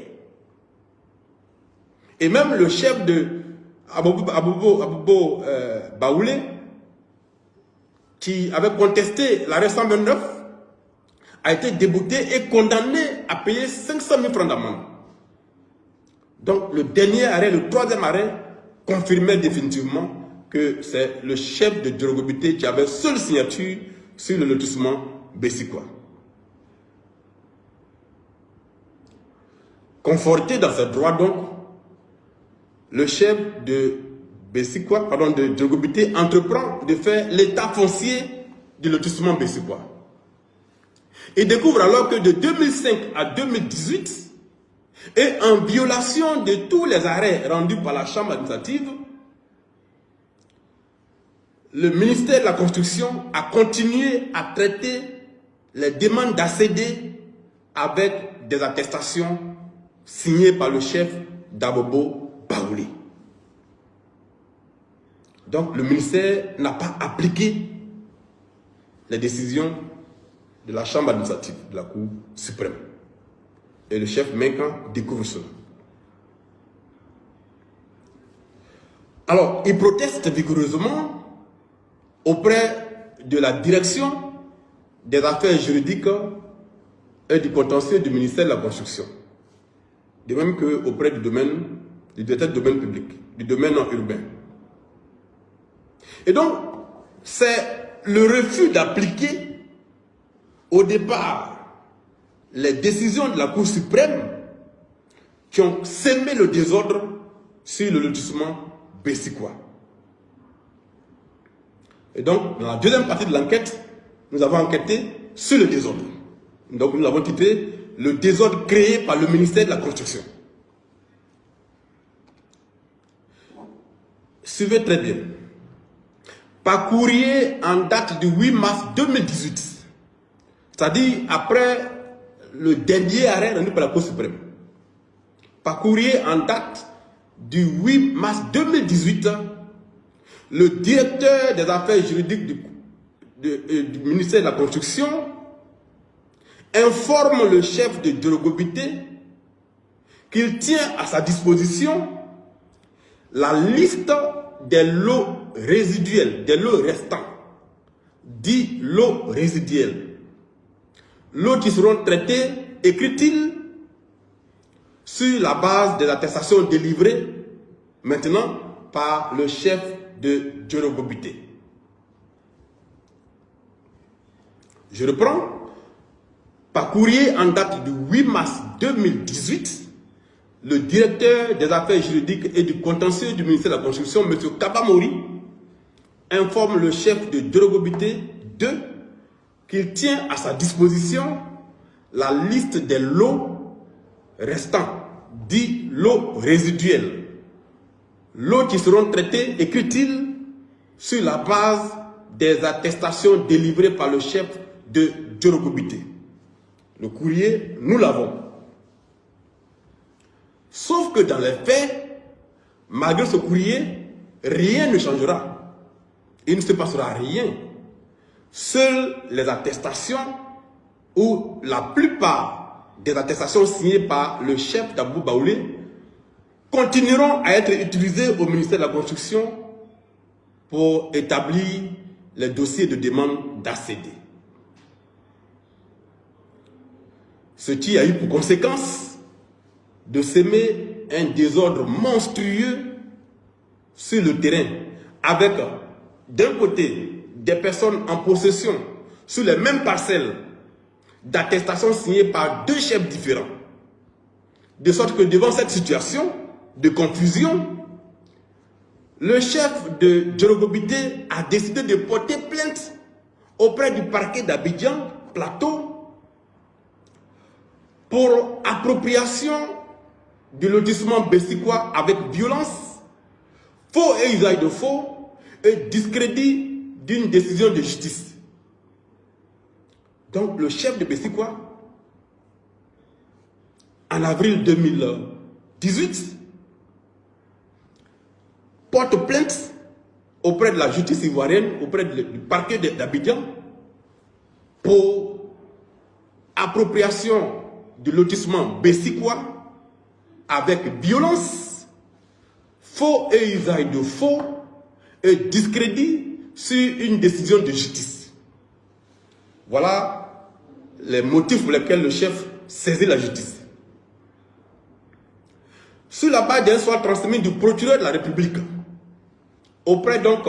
A: Et même le chef de Abou Baoulé, qui avait contesté l'arrêt 129, a été débouté et condamné à payer 500 000 francs d'amende. Donc le dernier arrêt, le troisième arrêt, confirmait définitivement que c'est le chef de Djorogobité qui avait seule signature sur le lotissement Bessikwa. Conforté dans ses droits donc, le chef de Bessikwa, pardon, de Djorogobité entreprend de faire l'état foncier du lotissement Bessikwa. Il découvre alors que de 2005 à 2018, et en violation de tous les arrêts rendus par la Chambre administrative, le ministère de la Construction a continué à traiter les demandes d'ACD avec des attestations signées par le chef d'Abou Baoulé. Donc le ministère n'a pas appliqué les décisions de la Chambre administrative de la Cour suprême. Et le chef Menkan découvre cela. Alors, il proteste vigoureusement auprès de la direction des affaires juridiques et du contentieux du ministère de la Construction. De même qu'auprès du directeur du domaine public, du domaine urbain. Et donc, c'est le refus d'appliquer au départ les décisions de la Cour suprême qui ont sémé le désordre sur le lotissement Bessikwa. Et donc, dans la deuxième partie de l'enquête, nous avons enquêté sur le désordre. Donc, nous l'avons titré « Le désordre créé par le ministère de la Construction ». Suivez très bien. Par courrier en date du 8 mars 2018, c'est-à-dire après le dernier arrêt rendu par la Cour suprême. Par courrier en date du 8 mars 2018, le directeur des affaires juridiques du ministère de la Construction informe le chef de Djorogobité qu'il tient à sa disposition la liste des lots résiduels, des lots restants, dits lots résiduels. Lots qui seront traités, écrit-il, sur la base des attestations délivrées maintenant par le chef de Djorogobité. Je reprends. Par courrier en date du 8 mars 2018, le directeur des affaires juridiques et du contentieux du ministère de la Construction, M. Kabamori, informe le chef de Djorogobité 2 qu'il tient à sa disposition la liste des lots restants, dits lots résiduels. Lots qui seront traités, écrit-il, sur la base des attestations délivrées par le chef de Djorogobité. Le courrier, nous l'avons. Sauf que dans les faits, malgré ce courrier, rien ne changera. Il ne se passera rien. Seules les attestations ou la plupart des attestations signées par le chef d'Abou Baoulé continueront à être utilisés au ministère de la Construction pour établir les dossiers de demande d'ACD. Ce qui a eu pour conséquence de s'aimer un désordre monstrueux sur le terrain, avec d'un côté des personnes en possession sur les mêmes parcelles d'attestations signées par deux chefs différents. De sorte que devant cette situation de confusion, le chef de Djorogobité a décidé de porter plainte auprès du parquet d'Abidjan, Plateau, pour appropriation du lotissement Bessikwa avec violence, faux et usage de faux et discrédit d'une décision de justice. Donc le chef de Bessikwa, en avril 2018, porte plainte auprès de la justice ivoirienne, auprès du parquet d'Abidjan, pour appropriation du lotissement Bessikwa avec violence, faux et usage de faux et discrédit sur une décision de justice. Voilà les motifs pour lesquels le chef saisit la justice. Sur la base d'un soir transmis du procureur de la République auprès donc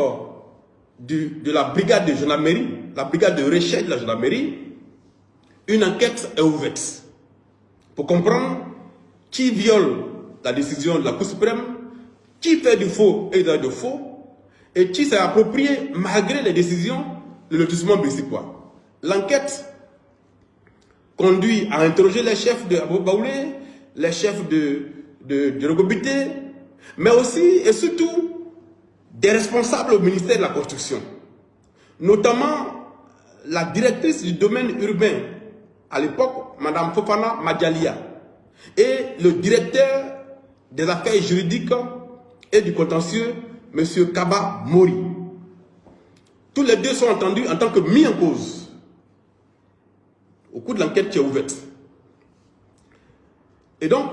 A: de la brigade de gendarmerie, la brigade de recherche de la gendarmerie, une enquête est ouverte pour comprendre qui viole la décision de la Cour suprême, qui fait du faux et de faux, et qui s'est approprié, malgré les décisions, le lotissement Bessikwa. L'enquête conduit à interroger les chefs de Abou Baoulé, les chefs de Djorogobité, mais aussi et surtout des responsables au ministère de la Construction, notamment la directrice du domaine urbain à l'époque, Mme Fofana Madjalia, et le directeur des affaires juridiques et du contentieux, M. Kaba Mori. Tous les deux sont entendus en tant que mis en cause au cours de l'enquête qui est ouverte. Et donc,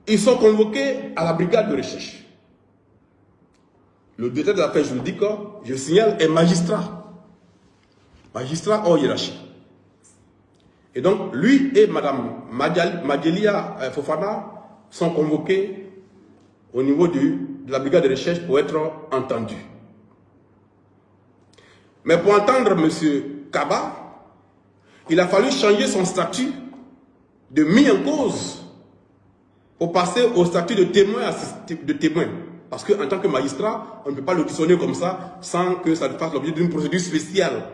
A: ils sont convoqués à la brigade de recherche. Le directeur des affaires juridiques, je signale, est magistrat. Magistrat hors hiérarchie. Et donc, lui et Mme Madjelia Fofana sont convoqués au niveau de la brigade de recherche pour être entendus. Mais pour entendre M. Kaba, il a fallu changer son statut de mis en cause pour passer au statut de témoin. Parce qu'en tant que magistrat, on ne peut pas l'auditionner comme ça sans que ça fasse l'objet d'une procédure spéciale.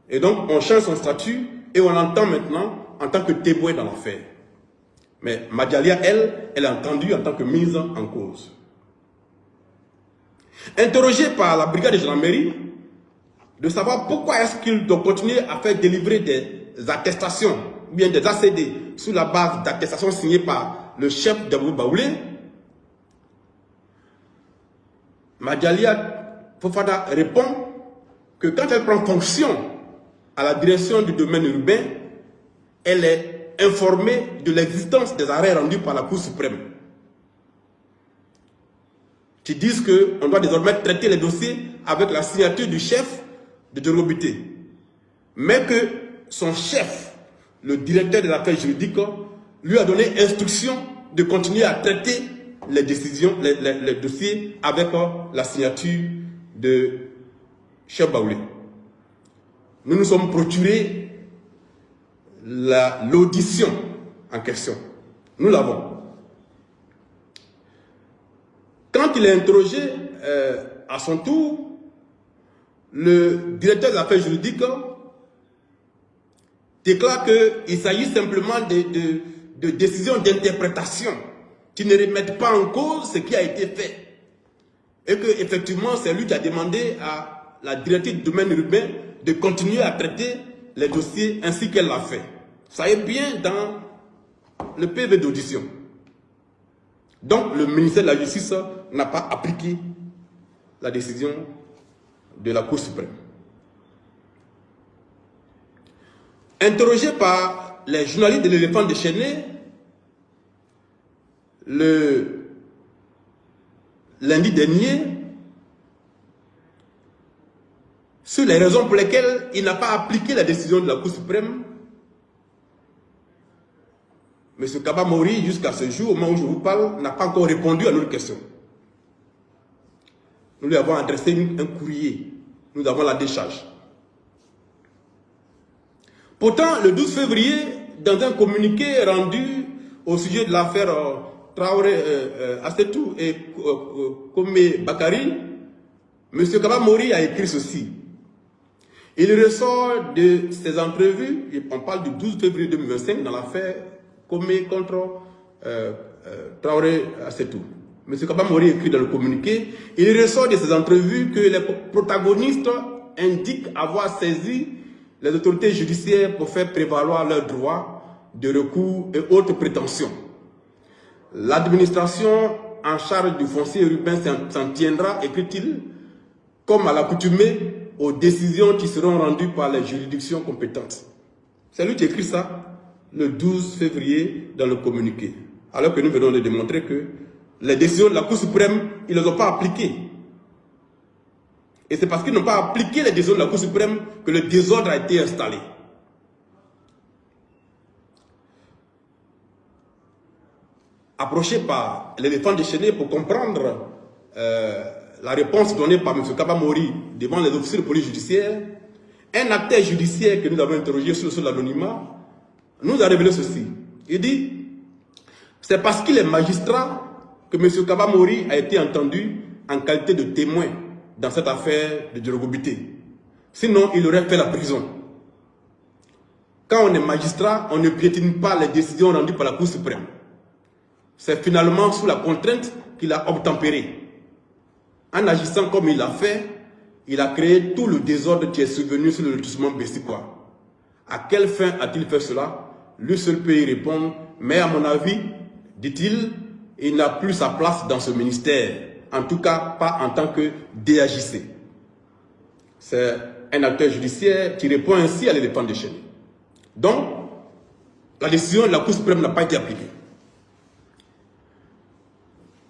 A: Et donc, on change son statut et on l'entend maintenant en tant que témoin dans l'affaire. Mais Madjalia, elle est entendue en tant que mise en cause. Interrogé par la brigade de gendarmerie, de savoir pourquoi est-ce qu'ils doivent continuer à faire délivrer des attestations, ou bien des ACD, sous la base d'attestations signées par le chef d'Abou Baoulé, Madjalia Fofana répond que quand elle prend fonction à la direction du domaine urbain, elle est informée de l'existence des arrêts rendus par la Cour suprême qui disent qu'on doit désormais traiter les dossiers avec la signature du chef de Djorogobité. Mais que son chef, le directeur des affaires juridiques, lui a donné instruction de continuer à traiter les décisions, les dossiers avec la signature de chef Baoulé. Nous nous sommes procurés l'audition en question. Nous l'avons. Quand il est interrogé à son tour, le directeur des affaires juridiques déclare qu'il s'agit simplement de décisions d'interprétation qui ne remettent pas en cause ce qui a été fait. Et que effectivement, c'est lui qui a demandé à la directrice du domaine urbain de continuer à traiter les dossiers ainsi qu'elle l'a fait. Ça est bien dans le PV d'audition. Donc, le ministère de la Justice n'a pas appliqué la décision de la Cour suprême. Interrogé par les journalistes de l'Éléphant déchaîné, lundi dernier sur les raisons pour lesquelles il n'a pas appliqué la décision de la Cour suprême. M. Kaba Mori, jusqu'à ce jour, au moment où je vous parle, n'a pas encore répondu à notre question. Nous lui avons adressé un courrier. Nous avons la décharge. Pourtant, le 12 février, dans un communiqué rendu au sujet de l'affaire Traoré Assetou et Komé Bakari, M. Kaba Mori a écrit ceci. Il ressort de ces entrevues, on parle du 12 février 2025, dans l'affaire Komé contre Traoré Assetou. M. Kaba Mori écrit dans le communiqué, il ressort de ces entrevues que les protagonistes indiquent avoir saisi les autorités judiciaires pour faire prévaloir leurs droits de recours et autres prétentions. L'administration en charge du foncier urbain s'en tiendra, écrit-il, comme à l'accoutumée, aux décisions qui seront rendues par les juridictions compétentes. C'est lui qui écrit ça le 12 février dans le communiqué. Alors que nous venons de démontrer que les décisions de la Cour suprême, ils ne les ont pas appliquées. Et c'est parce qu'ils n'ont pas appliqué les décisions de la Cour suprême que le désordre a été installé. Approché par l'éléphant déchaîné pour comprendre la réponse donnée par M. Kaba Mori devant les officiers de police judiciaire, un acteur judiciaire que nous avons interrogé sur l'anonymat nous a révélé ceci. Il dit, c'est parce qu'il est magistrat que M. Kaba Mori a été entendu en qualité de témoin dans cette affaire de Djorogobité. Sinon, il aurait fait la prison. Quand on est magistrat, on ne piétine pas les décisions rendues par la Cour suprême. C'est finalement sous la contrainte qu'il a obtempéré. En agissant comme il l'a fait, il a créé tout le désordre qui est survenu sur le lotissement Bessikwa. À quelle fin a-t-il fait cela? Lui seul peut y répondre, mais à mon avis, dit-il, il n'a plus sa place dans ce ministère. En tout cas, pas en tant que DAJC. C'est un acteur judiciaire qui répond ainsi à l'éléphant déchaîné. Donc, la décision de la Cour suprême n'a pas été appliquée.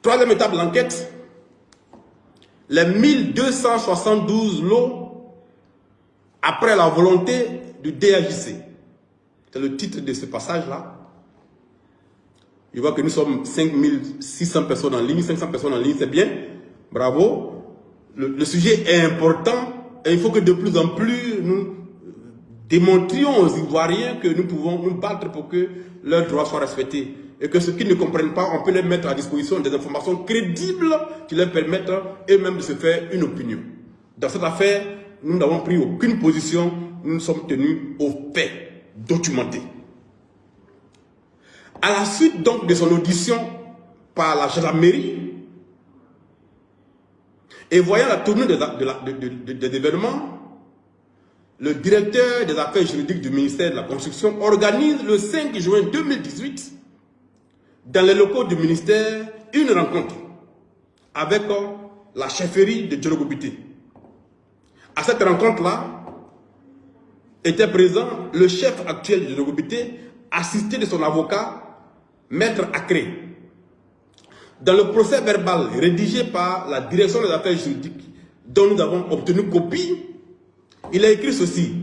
A: Troisième étape de l'enquête, les 1272 lots après la volonté du DAJC. C'est le titre de ce passage-là. Je vois que nous sommes 5600 personnes en ligne, 500 personnes en ligne, c'est bien. Bravo. Le sujet est important et il faut que de plus en plus nous démontrions aux Ivoiriens que nous pouvons nous battre pour que leurs droits soient respectés. Et que ceux qui ne comprennent pas, on peut les mettre à disposition des informations crédibles qui leur permettent eux-mêmes de se faire une opinion. Dans cette affaire, nous n'avons pris aucune position, nous nous sommes tenus aux faits documentés. À la suite donc de son audition par la gendarmerie, et voyant la tournure des événements, le directeur des affaires juridiques du ministère de la Construction organise le 5 juin 2018, dans les locaux du ministère, une rencontre avec la chefferie de Djorogobité. À cette rencontre-là, était présent le chef actuel de Djorogobité, assisté de son avocat, Maître Akré. Dans le procès verbal rédigé par la direction des affaires juridiques, dont nous avons obtenu copie, il a écrit ceci.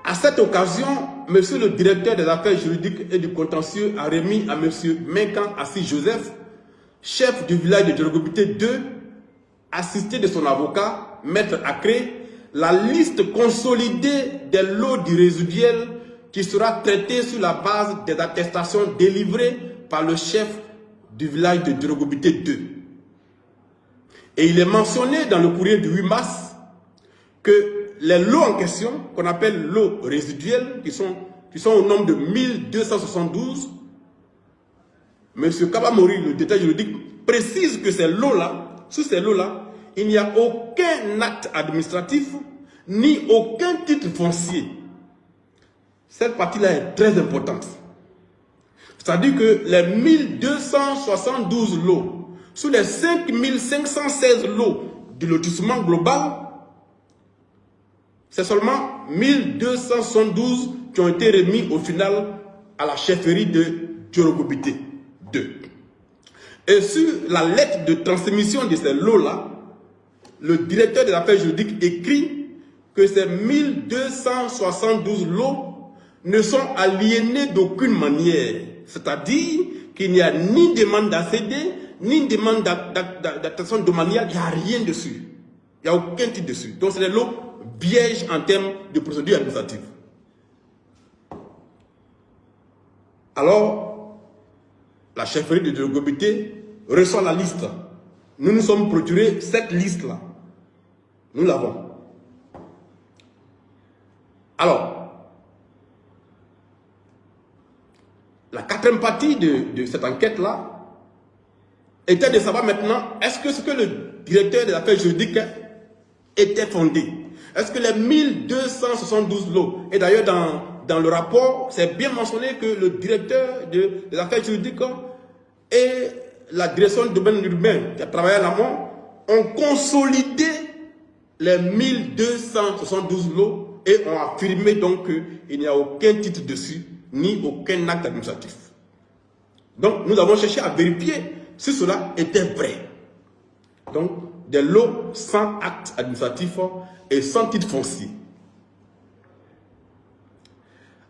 A: À cette occasion, monsieur le directeur des affaires juridiques et du contentieux a remis à monsieur Menkan Assis Joseph, chef du village de Djorogobité 2, assisté de son avocat, Maître Akré, la liste consolidée des lots du résiduel qui sera traité sur la base des attestations délivrées par le chef du village de Djorogobité 2. Et il est mentionné dans le courrier du 8 mars que les lots en question, qu'on appelle lots résiduels, qui sont au nombre de 1272, M. Kaba Mori, le détail juridique, précise que ces lots-là, sous ces lots-là, il n'y a aucun acte administratif, ni aucun titre foncier. Cette partie-là est très importante. C'est-à-dire que les 1272 lots, sur les 5516 lots du lotissement global, c'est seulement 1272 qui ont été remis au final à la chefferie de Djorogobité 2. Et sur la lettre de transmission de ces lots-là, le directeur des affaires juridiques écrit que ces 1272 lots ne sont aliénés d'aucune manière. C'est-à-dire qu'il n'y a ni demande d'ACD, ni demande d'attention domaniale, il n'y a rien dessus. Il n'y a aucun titre dessus. Donc c'est des lots vierges en termes de procédure administrative. Alors, la chefferie de Djorogobité reçoit la liste. Nous nous sommes procurés cette liste-là. Nous l'avons. Alors, la quatrième partie de cette enquête-là était de savoir maintenant, est-ce que ce que le directeur des affaires juridiques était fondé? Est-ce que les 1272 lots, et d'ailleurs dans le rapport, c'est bien mentionné que le directeur des affaires juridiques et la direction du domaine urbain qui a travaillé à l'amont ont consolidé les 1272 lots et ont affirmé donc qu'il n'y a aucun titre dessus, ni aucun acte administratif. Donc nous avons cherché à vérifier si cela était vrai. Donc des lots sans acte administratif et sans titre foncier.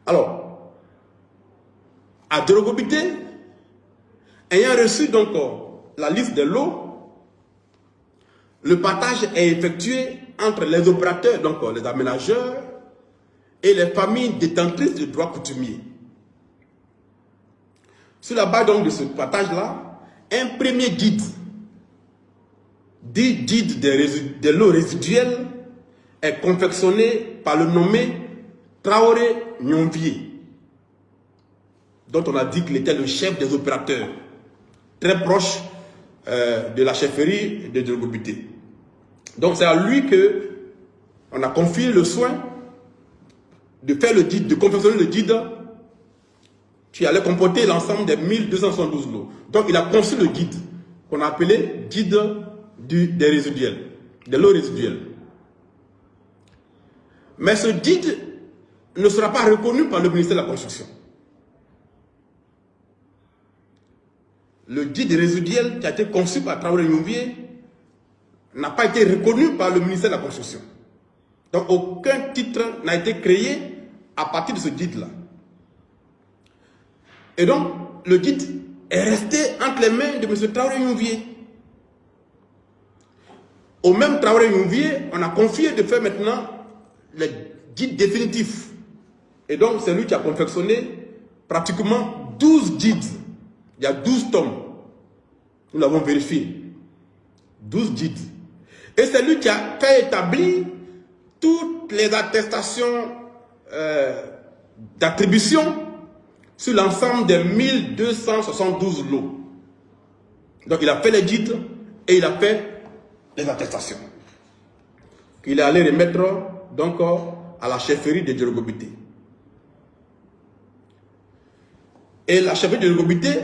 A: Alors, à Djorogobité, ayant reçu donc la liste des lots, le partage est effectué entre les opérateurs, donc les aménageurs, et les familles détentrices de droits coutumiers. Sur la base donc de ce partage-là, un premier guide, dit guide des lots résiduels, est confectionné par le nommé Traoré Nyonvier, dont on a dit qu'il était le chef des opérateurs, très proche de la chefferie de Djorogobité. Donc c'est à lui que on a confié le soin de faire le guide, de confectionner le guide qui allait comporter l'ensemble des 1272 lots. Donc il a conçu le guide qu'on a appelé guide des résiduels, des lots résiduels. Mais ce guide ne sera pas reconnu par le ministère de la Construction. Le guide résiduel qui a été conçu par Traoré Nyonvier n'a pas été reconnu par le ministère de la Construction. Donc aucun titre n'a été créé à partir de ce guide-là. Et donc le guide est resté entre les mains de M. Traoré Nyonvier. Au même Traoré Nyonvier, on a confié de faire maintenant le guide définitif. Et donc c'est lui qui a confectionné pratiquement 12 guides. Il y a 12 tomes. Nous l'avons vérifié. 12 guides. Et c'est lui qui a fait établir toutes les attestations d'attribution sur l'ensemble des 1272 lots. Donc il a fait les guides et il a fait les attestations. Qu'il est allé remettre donc à la chefferie de Djorogobité. Et la chefferie de Djorogobité,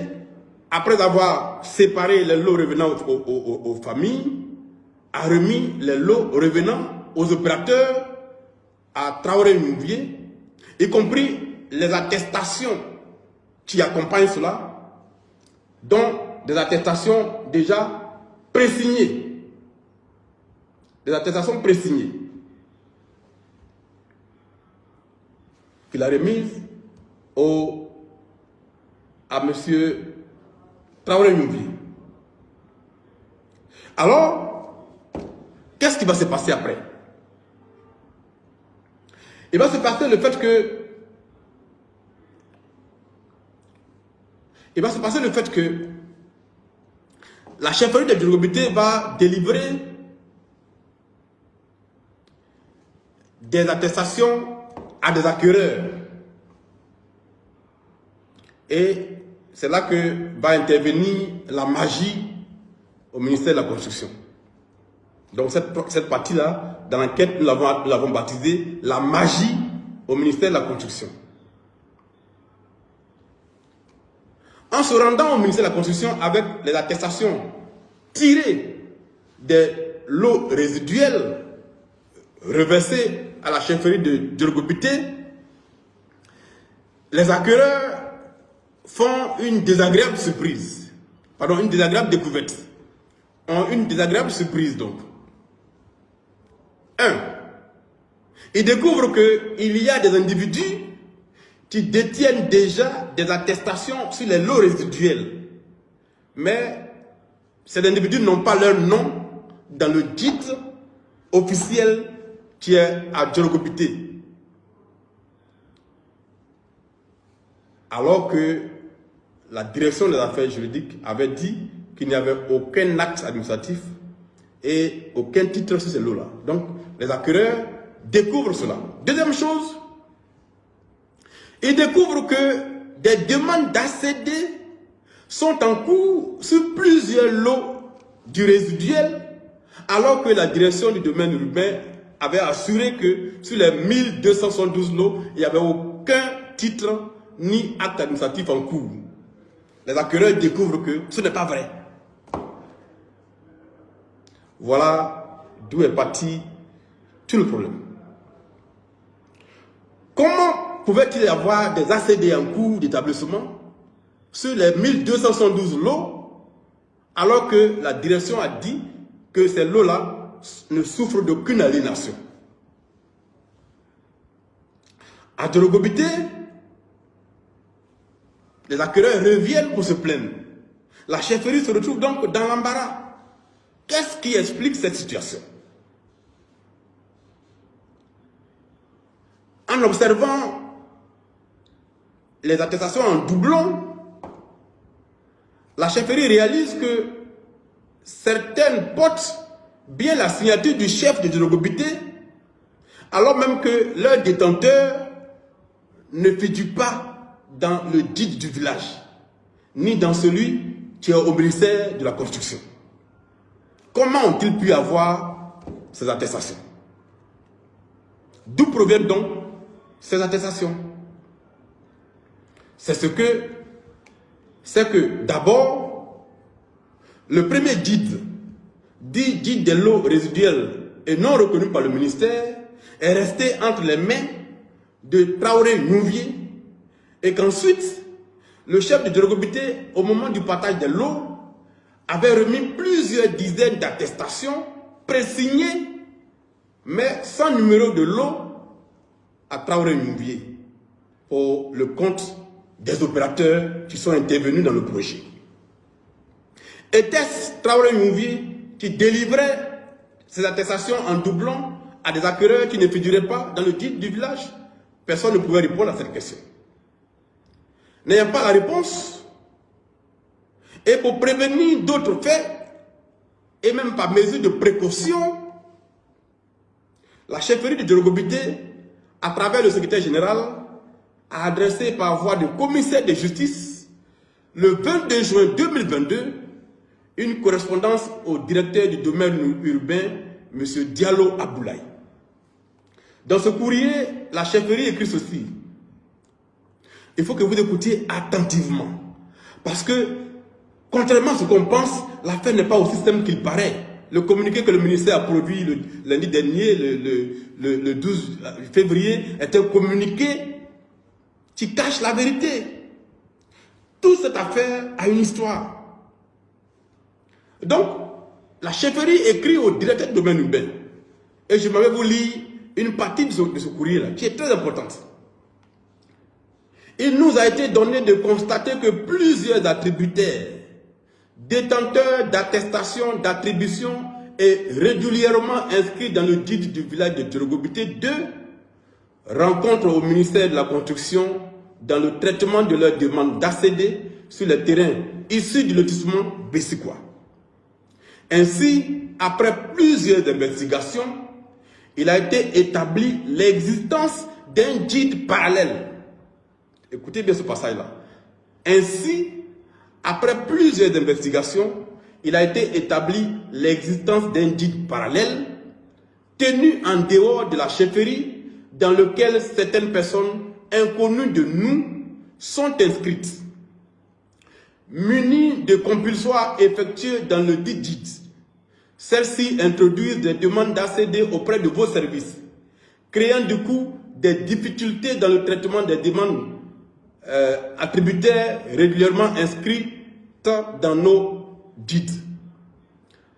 A: après avoir séparé les lots revenant aux familles, a remis les lots revenant aux opérateurs, à Traoré Nyonvier, y compris les attestations qui accompagnent cela, dont des attestations déjà présignées. Des attestations présignées. Qu'il a remises à M. Traoré Nyonvier. Alors, qu'est-ce qui va se passer après? Il va se passer le fait que la chefferie de Djorogobité va délivrer des attestations à des acquéreurs. Et c'est là que va intervenir la magie au ministère de la Construction. Donc cette partie-là, dans l'enquête, nous l'avons baptisée la magie au ministère de la Construction. En se rendant au ministère de la Construction avec les attestations tirées des lots résiduels reversés à la chefferie de Djorogobité, les acquéreurs font une désagréable surprise. Pardon, une désagréable découverte. Ont une désagréable surprise donc. 1. Ils découvrent qu'il y a des individus qui détiennent déjà des attestations sur les lots résiduels. Mais ces individus n'ont pas leur nom dans le titre officiel qui est à Djologobité. Alors que la direction des affaires juridiques avait dit qu'il n'y avait aucun acte administratif et aucun titre sur ces lots-là. Donc, les acquéreurs découvrent cela. Deuxième chose, ils découvrent que des demandes d'ACD sont en cours sur plusieurs lots du résiduel, alors que la direction du domaine urbain avait assuré que sur les 1272 lots, il n'y avait aucun titre ni acte administratif en cours. Les acquéreurs découvrent que ce n'est pas vrai. Voilà d'où est parti tout le problème. Comment pouvait-il y avoir des ACD en cours d'établissement sur les 1272 lots, alors que la direction a dit que ces lots-là ne souffrent d'aucune aliénation? À Djologobité, les acquéreurs reviennent pour se plaindre. La chefferie se retrouve donc dans l'embarras. Qu'est-ce qui explique cette situation? En observant les attestations en doublon, la chefferie réalise que certaines portent bien la signature du chef de Djologobité, alors même que leur détenteur ne figure pas dans le dit du village, ni dans celui qui est au ministère de la Construction. Comment ont-ils pu avoir ces attestations? D'où proviennent donc ces attestations? C'est que d'abord, le premier guide, dit guide des lots résiduels et non reconnu par le ministère, est resté entre les mains de Traoré Nouvier, et qu'ensuite, le chef de Djologobité, au moment du partage des lots, avait remis plusieurs dizaines d'attestations pré-signées, mais sans numéro de lot, à Traoré Nouvier, pour le compte des opérateurs qui sont intervenus dans le projet. Était-ce Traoré Nouvier qui délivrait ces attestations en doublon à des acquéreurs qui ne figuraient pas dans le titre du village? Personne ne pouvait répondre à cette question. N'ayant pas la réponse, et pour prévenir d'autres faits, et même par mesure de précaution, la chefferie de Djologobité, à travers le secrétaire général, a adressé par voie de commissaire de justice, le 22 juin 2022, une correspondance au directeur du domaine urbain, M. Diallo Aboulaye. Dans ce courrier, la chefferie écrit ceci. Il faut que vous écoutiez attentivement. Parce que, contrairement à ce qu'on pense, l'affaire n'est pas aussi simple qu'il paraît. Le communiqué que le ministère a produit le lundi dernier, le 12 février, est un communiqué qui cache la vérité. Toute cette affaire a une histoire. Donc, la chefferie écrit au directeur du domaine urbain. Et je vais vous lire une partie de ce courrier-là, qui est très importante. Il nous a été donné de constater que plusieurs attributaires, détenteurs d'attestations d'attribution et régulièrement inscrits dans le guide du village de Djologobité 2 rencontrent au ministère de la Construction dans le traitement de leurs demandes d'ACD sur les terrains issus du lotissement Bessikwa. Ainsi, après plusieurs investigations, il a été établi l'existence d'un guide parallèle. Écoutez bien ce passage-là. Ainsi, après plusieurs investigations, il a été établi l'existence d'un guide parallèle tenu en dehors de la chefferie dans lequel certaines personnes inconnues de nous sont inscrites. Munies de compulsoires effectués dans le dit guide, celles-ci introduisent des demandes d'ACD auprès de vos services, créant du coup des difficultés dans le traitement des demandes attributaires régulièrement inscrites dans nos guides.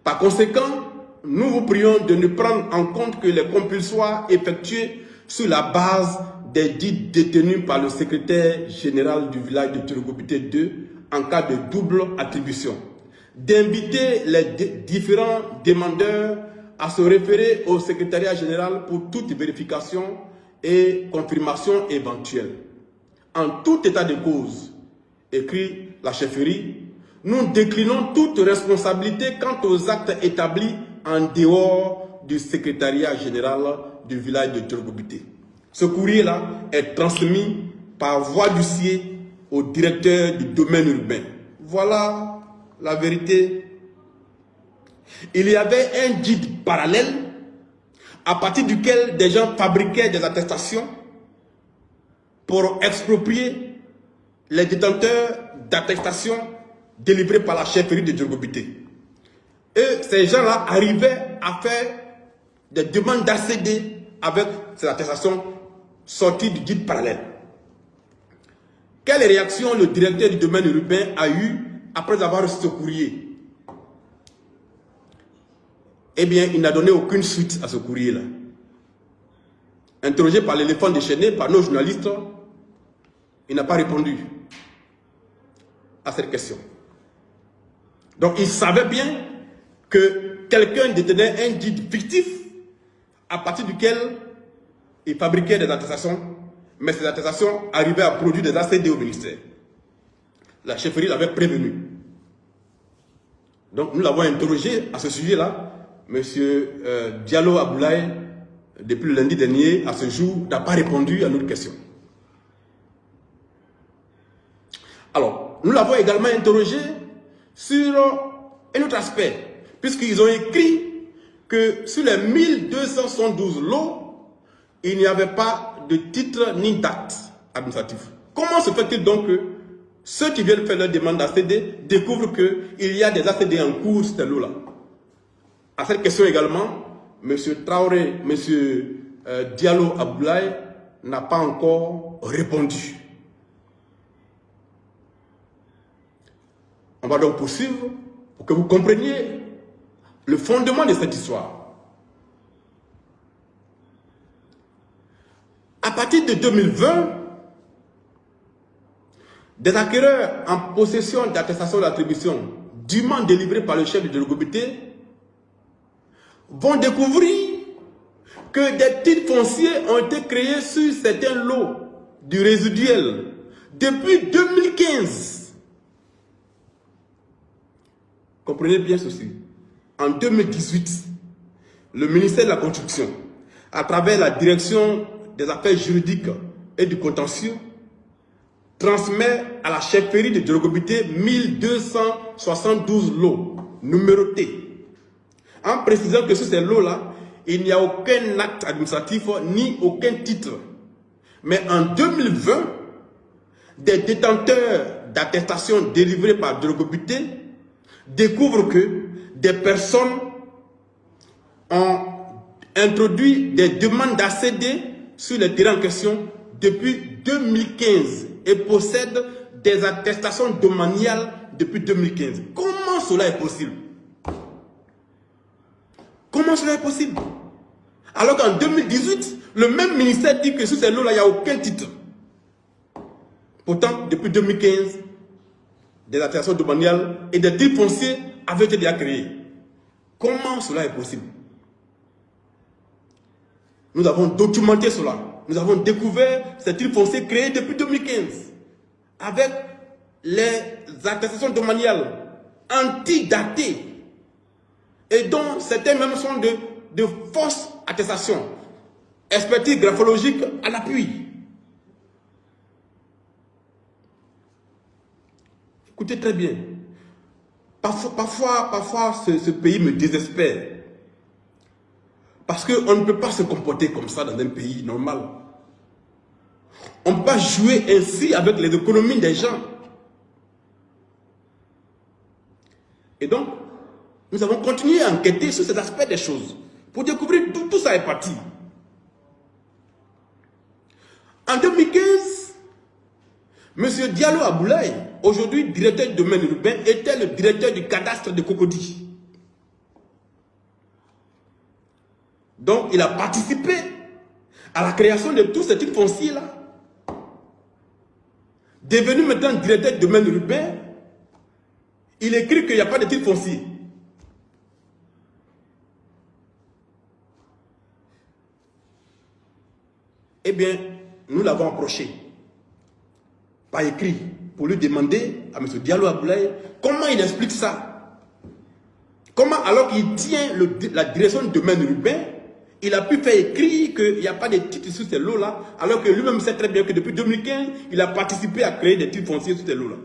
A: Par conséquent, nous vous prions de ne prendre en compte que les compulsoires effectués sur la base des guides détenus par le secrétaire général du village de Turgobité 2 en cas de double attribution. D'inviter les différents demandeurs à se référer au secrétariat général pour toute vérification et confirmation éventuelle. En tout état de cause, écrit la chefferie, nous déclinons toute responsabilité quant aux actes établis en dehors du secrétariat général du village de Turgobité. Ce courrier-là est transmis par voie d'huissier au directeur du domaine urbain. Voilà la vérité. Il y avait un guide parallèle à partir duquel des gens fabriquaient des attestations pour exproprier les détenteurs d'attestations délivrées par la chefferie de Turgobité. Et ces gens-là arrivaient à faire des demandes d'ACD avec ces attestations sorties du guide parallèle. Quelle réaction le directeur du domaine urbain a eu après avoir reçu ce courrier? Eh bien, il n'a donné aucune suite à ce courrier-là. Interrogé par l'éléphant déchaîné, par nos journalistes, il n'a pas répondu à cette question. Donc, il savait bien que quelqu'un détenait un guide fictif à partir duquel il fabriquait des attestations, mais ces attestations arrivaient à produire des ACD au ministère. La chefferie l'avait prévenu. Donc, nous l'avons interrogé à ce sujet-là. Monsieur Diallo Aboulaye, depuis le lundi dernier, à ce jour, n'a pas répondu à notre question. Alors, nous l'avons également interrogé sur un autre aspect, puisqu'ils ont écrit que sur les 1272 lots, il n'y avait pas de titre ni date administrative. Comment se fait-il donc que ceux qui viennent faire leur demande d'ACD découvrent qu'il y a des ACD en cours sur ces lots-là? À cette question également, M. Traoré, M. Diallo Aboulaye n'a pas encore répondu. On va donc poursuivre pour que vous compreniez le fondement de cette histoire. À partir de 2020, des acquéreurs en possession d'attestation d'attribution dûment délivrées par le chef de Turgobité vont découvrir que des titres fonciers ont été créés sur certains lots du résiduel depuis 2015. Comprenez bien ceci. En 2018, le ministère de la Construction, à travers la direction des affaires juridiques et du contentieux, transmet à la chefferie de Turgobité 1272 lots numérotés, en précisant que sur ces lots-là, il n'y a aucun acte administratif ni aucun titre. Mais en 2020, des détenteurs d'attestations délivrées par Turgobité découvrent que des personnes ont introduit des demandes d'ACD sur les terrains en question depuis 2015 et possèdent des attestations domaniales depuis 2015. Comment cela est possible? Comment cela est possible? Alors qu'en 2018, le même ministère dit que sur ces lots-là, il n'y a aucun titre. Pourtant, depuis 2015, des attestations domaniales et des titres fonciers avaient été déjà créés. Comment cela est possible? Nous avons documenté cela. Nous avons découvert ces titres fonciers créés depuis 2015 avec les attestations domaniales antidatées et dont certains même sont de fausses attestations. Expertise graphologique à l'appui. Écoutez très bien. Parfois ce pays me désespère. Parce qu'on ne peut pas se comporter comme ça dans un pays normal. On ne peut pas jouer ainsi avec les économies des gens. Et donc, nous avons continué à enquêter sur cet aspect des choses pour découvrir d'où tout ça est parti. En 2015, Monsieur Diallo Aboulaye, aujourd'hui directeur du domaine urbain, était le directeur du cadastre de Cocody. Donc, il a participé à la création de tous ces titres fonciers-là. Devenu maintenant directeur du domaine urbain, il écrit qu'il n'y a pas de titre foncier. Eh bien, nous l'avons approché par écrit pour lui demander à M. Diallo Aboulaye comment il explique ça. Comment, alors qu'il tient la direction du domaine urbain, il a pu faire écrire qu'il n'y a pas de titres sur ces lots-là, alors que lui-même sait très bien que depuis 2015, il a participé à créer des titres fonciers sur ces lots-là.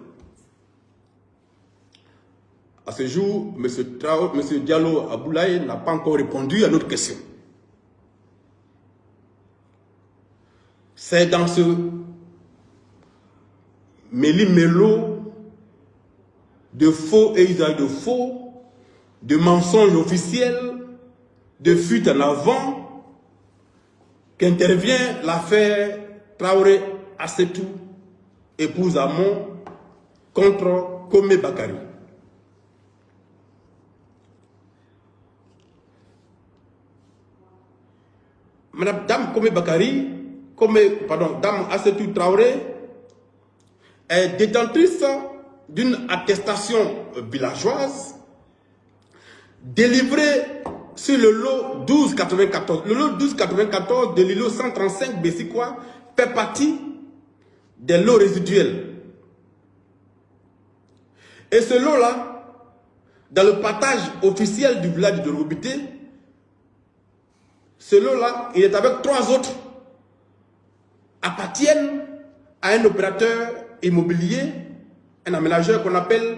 A: À ce jour, M. Diallo Aboulaye n'a pas encore répondu à notre question. C'est dans ce méli-mélo de faux et usage de faux, de mensonges officiels, de fuite en avant, qu'intervient l'affaire Traoré Assetou, épouse Amon, contre Komé Bakari. Dame Komé Bakari, Dame Assetou Traoré, est détentrice d'une attestation villageoise délivrée sur le lot 1294. Le lot 1294 de l'îlot 135 Bessikwa fait partie des lots résiduels. Et ce lot-là, dans le partage officiel du village de Robité, ce lot-là, il est avec 3 autres, appartiennent à un opérateur immobilier, un aménageur qu'on appelle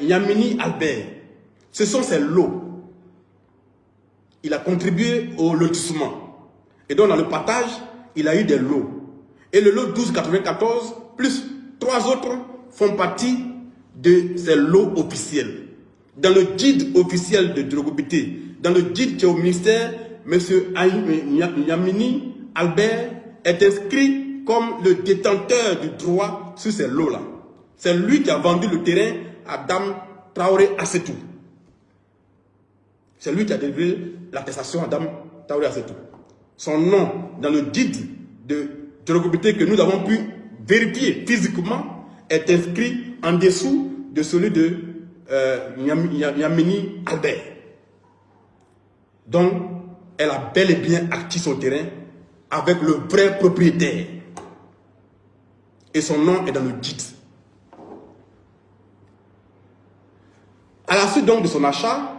A: Yamini Albert. Ce sont ces lots. Il a contribué au lotissement. Et donc dans le partage, il a eu des lots. Et le lot 1294 plus 3 autres font partie de ces lots officiels. Dans le guide officiel de Drogobité, dans le guide qui est au ministère, M. Yamini Albert est inscrit comme le détenteur du droit sur ces lots-là. C'est lui qui a vendu le terrain à Dame Traoré Assetou. C'est lui qui a délivré l'attestation à Dame Traoré Assetou. Son nom dans le guide de Drogobité que nous avons pu vérifier physiquement est inscrit en dessous de celui de Yamini Albert. Donc, elle a bel et bien acquis son terrain avec le vrai propriétaire. Et son nom est dans le guide. À la suite donc de son achat,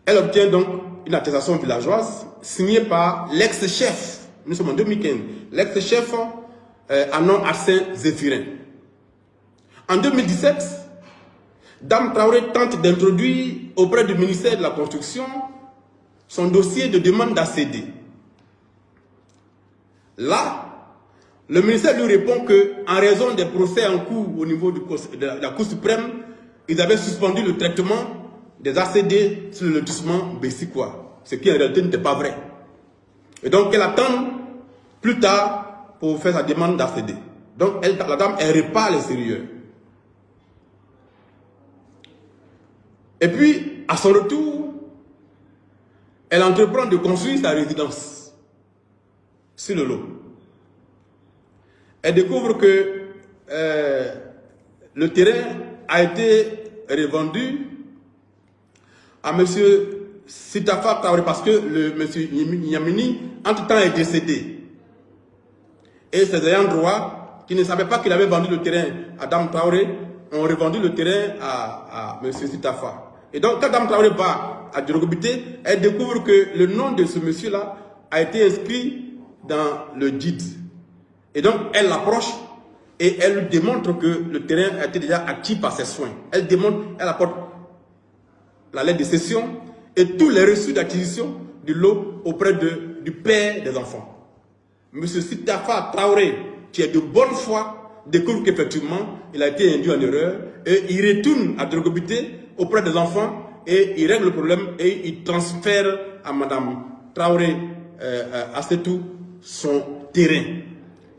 A: elle obtient donc une attestation villageoise signée par l'ex-chef, nous sommes en 2015, l'ex-chef Anon Arsène Zéphirin. En 2017, Dame Traoré tente d'introduire auprès du ministère de la Construction son dossier de demande d'ACD. Là, le ministère lui répond qu'en raison des procès en cours au niveau de la Cour suprême, ils avaient suspendu le traitement des ACD sur le lotissement Bessikwa, ce qui en réalité n'était pas vrai. Et donc elle attend plus tard pour faire sa demande d'ACD. Donc la dame, elle répare les sérieux. Et puis, à son retour, elle entreprend de construire sa résidence sur le lot. Elle découvre que le terrain a été revendu à M. Sitafa Traoré parce que le M. Yamini, entre-temps, est décédé. Et ses ayants droit, qui ne savaient pas qu'il avait vendu le terrain à Dame Traoré, ont revendu le terrain à M. Sitafa. Et donc, quand Dame Traoré va à Drogobité, elle découvre que le nom de ce monsieur-là a été inscrit dans le guide. Et donc, elle l'approche et elle lui démontre que le terrain a été déjà acquis par ses soins. Elle apporte la lettre de cession et tous les reçus d'acquisition du lot auprès du père des enfants. M. Sitafa Traoré, qui est de bonne foi, découvre qu'effectivement, il a été induit en erreur et il retourne à Drogobité auprès des enfants et il règle le problème et il transfère à Mme Traoré Assetou son terrain.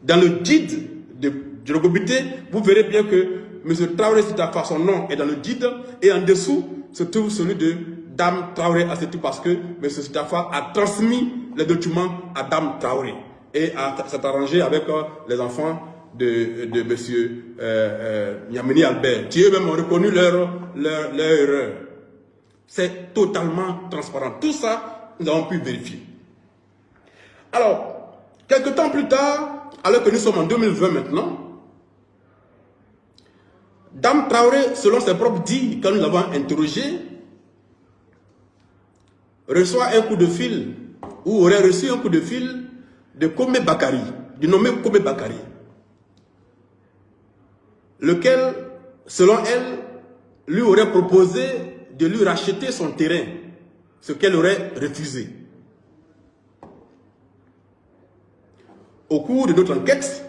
A: Dans le guide de Djologobité, vous verrez bien que M. Traoré Sitafa, son nom est dans le guide, et en dessous se trouve celui de Dame Traoré Assetou, parce que M. Sitafa a transmis les documents à Dame Traoré et s'est arrangé avec les enfants de M. Niamini Albert, qui eux-mêmes ont reconnu leur erreur. C'est totalement transparent. Tout ça, nous avons pu vérifier. Alors, quelques temps plus tard, alors que nous sommes en 2020 maintenant, Dame Traoré, selon ses propres dires, quand nous l'avons interrogé, reçoit un coup de fil, ou aurait reçu un coup de fil de Kome Bakari, du nommé Kome Bakari, lequel, selon elle, lui aurait proposé de lui racheter son terrain, ce qu'elle aurait refusé. Au cours de notre enquête,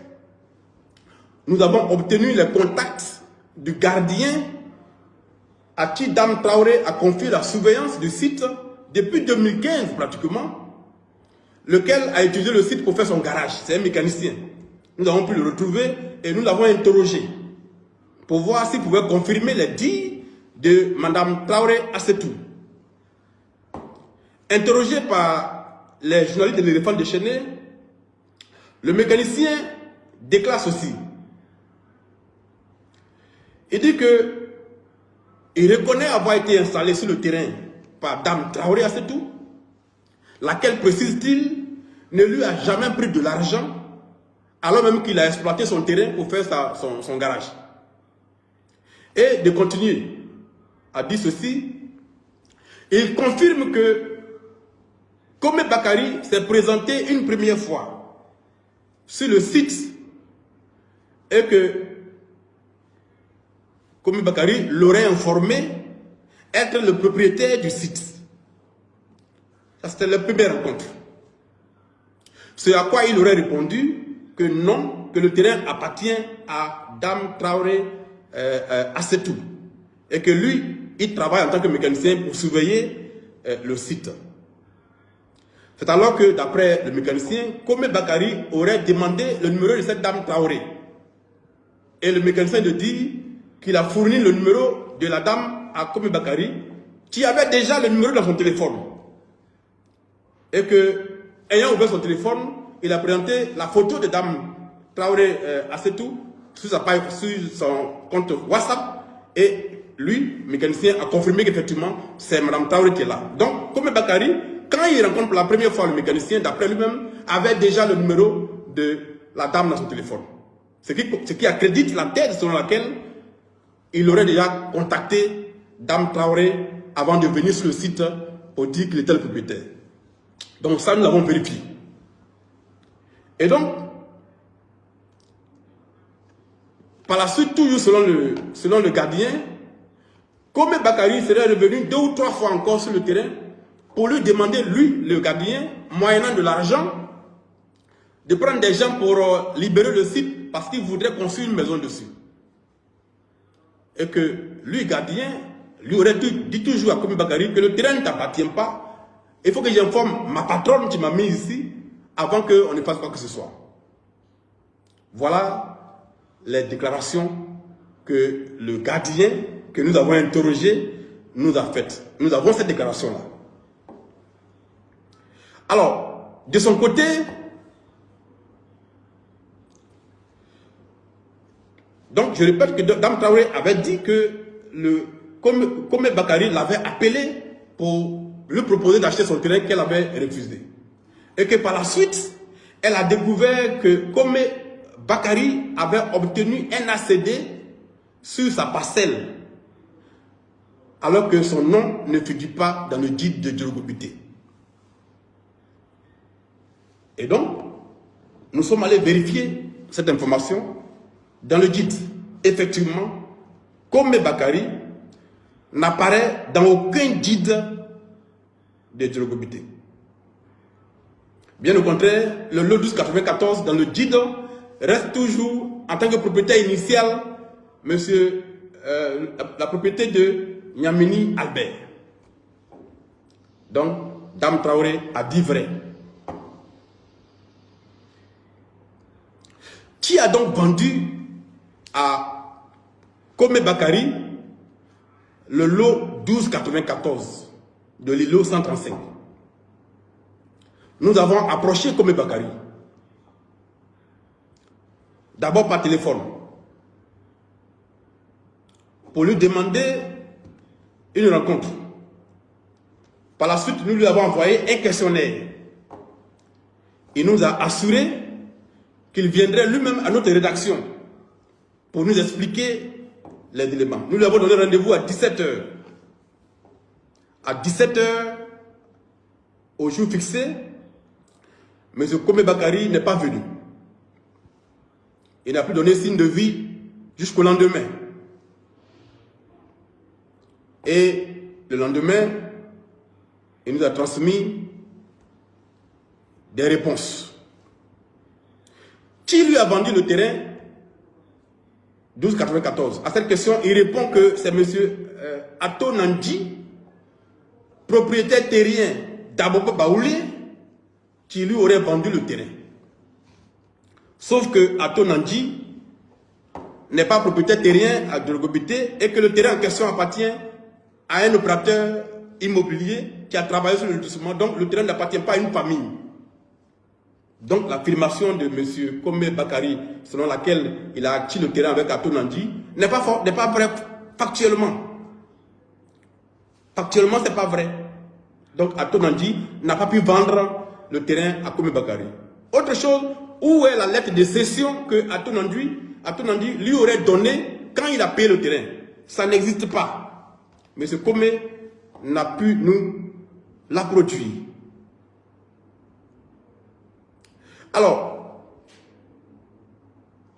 A: nous avons obtenu les contacts du gardien à qui Dame Traoré a confié la surveillance du site depuis 2015 pratiquement, lequel a utilisé le site pour faire son garage. C'est un mécanicien. Nous avons pu le retrouver et nous l'avons interrogé pour voir s'il pouvait confirmer les dires de Mme Traoré Assetou. Interrogé par les journalistes de l'éléphant déchaîné, le mécanicien déclare ceci. Il dit que il reconnaît avoir été installé sur le terrain par Dame Traoré Assetou, laquelle, précise-t-il, ne lui a jamais pris de l'argent, alors même qu'il a exploité son terrain pour faire son garage. Et de continuer à dire ceci, il confirme que Kome Bakari s'est présenté une première fois sur le site et que Kome Bakari l'aurait informé être le propriétaire du site. Ça, c'était la première rencontre. Ce à quoi il aurait répondu que non, que le terrain appartient à Dame Traoré Assetou et que lui, il travaille en tant que mécanicien pour surveiller le site. C'est alors que, d'après le mécanicien, Kome Bakari aurait demandé le numéro de cette Dame Traoré. Et le mécanicien de dit qu'il a fourni le numéro de la dame à Kome Bakari, qui avait déjà le numéro dans son téléphone. Et que, ayant ouvert son téléphone, il a présenté la photo de Dame Traoré Assetou sur son compte WhatsApp. Et lui, mécanicien, a confirmé qu'effectivement, c'est Mme Traoré qui est là. Donc, Kome Bakari, quand il rencontre pour la première fois le mécanicien, d'après lui-même, avait déjà le numéro de la dame dans son téléphone. Ce qui accrédite la thèse selon laquelle il aurait déjà contacté Dame Traoré avant de venir sur le site pour dire qu'il était le propriétaire. Donc ça, nous l'avons vérifié. Et donc, par la suite, toujours selon le gardien, Kome Bakari serait revenu 2 ou 3 fois encore sur le terrain pour lui demander, lui, le gardien, moyennant de l'argent, de prendre des gens pour libérer le site parce qu'il voudrait construire une maison dessus. Et que lui, gardien, lui aurait dit toujours à Kome Bakari que le terrain ne t'appartient pas. Il faut que j'informe ma patronne qui m'a mis ici avant qu'on ne fasse quoi que ce soit. Voilà les déclarations que le gardien que nous avons interrogé nous a faites. Nous avons cette déclaration-là. Alors, de son côté, donc je répète que Dame Traoré avait dit que Kome Bakari l'avait appelé pour lui proposer d'acheter son terrain qu'elle avait refusé. Et que par la suite, elle a découvert que Kome Bakari avait obtenu un ACD sur sa parcelle, alors que son nom ne figure pas dans le guide de Djologobité. Et donc, nous sommes allés vérifier cette information dans le guide. Effectivement, Kome Bakari n'apparaît dans aucun guide de Djologobité. Bien au contraire, le lot 1294 dans le guide reste toujours en tant que propriétaire initial, la propriété de Niamini Albert. Donc, Dame Traoré a dit vrai. Qui a donc vendu à Komé Bakary le lot 1294 de l'îlot 135? Nous avons approché Komé Bakary. D'abord par téléphone. Pour lui demander une rencontre. Par la suite, nous lui avons envoyé un questionnaire. Il nous a assuré qu'il viendrait lui-même à notre rédaction pour nous expliquer les éléments. Nous lui avons donné rendez-vous à 17 h. À 17 h, au jour fixé, M. Komé Bakary n'est pas venu. Il n'a plus donné signe de vie jusqu'au lendemain. Et le lendemain, il nous a transmis des réponses. Qui lui a vendu le terrain 1294? À cette question, il répond que c'est M. Ato Nandji, propriétaire terrien d'Aboko Baoulé, qui lui aurait vendu le terrain. Sauf que Ato Nandji n'est pas propriétaire terrien à Djologobité et que le terrain en question appartient à un opérateur immobilier qui a travaillé sur le lotissement. Donc le terrain n'appartient pas à une famille. Donc l'affirmation de M. Komé Bakary, selon laquelle il a acquis le terrain avec Ato Nandji, n'est pas vrai factuellement. Factuellement, ce n'est pas vrai. Donc Ato Nandji n'a pas pu vendre le terrain à Komé Bakary. Autre chose, où est la lettre de cession que Ato Nandji lui aurait donnée quand il a payé le terrain? Ça n'existe pas. M. Komé n'a pu nous la produire. Alors,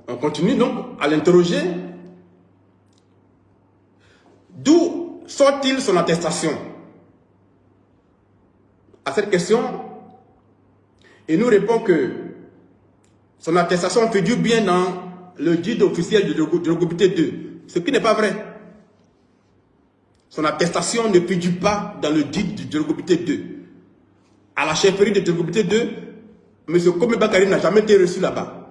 A: on continue donc à l'interroger. D'où sort-il son attestation? À cette question, il nous répond que son attestation figure bien dans le guide officiel de Djologobité 2, ce qui n'est pas vrai. Son attestation ne figure pas dans le guide de Djologobité 2. À la chefferie de Djologobité 2, M. Komé Bakary n'a jamais été reçu là-bas.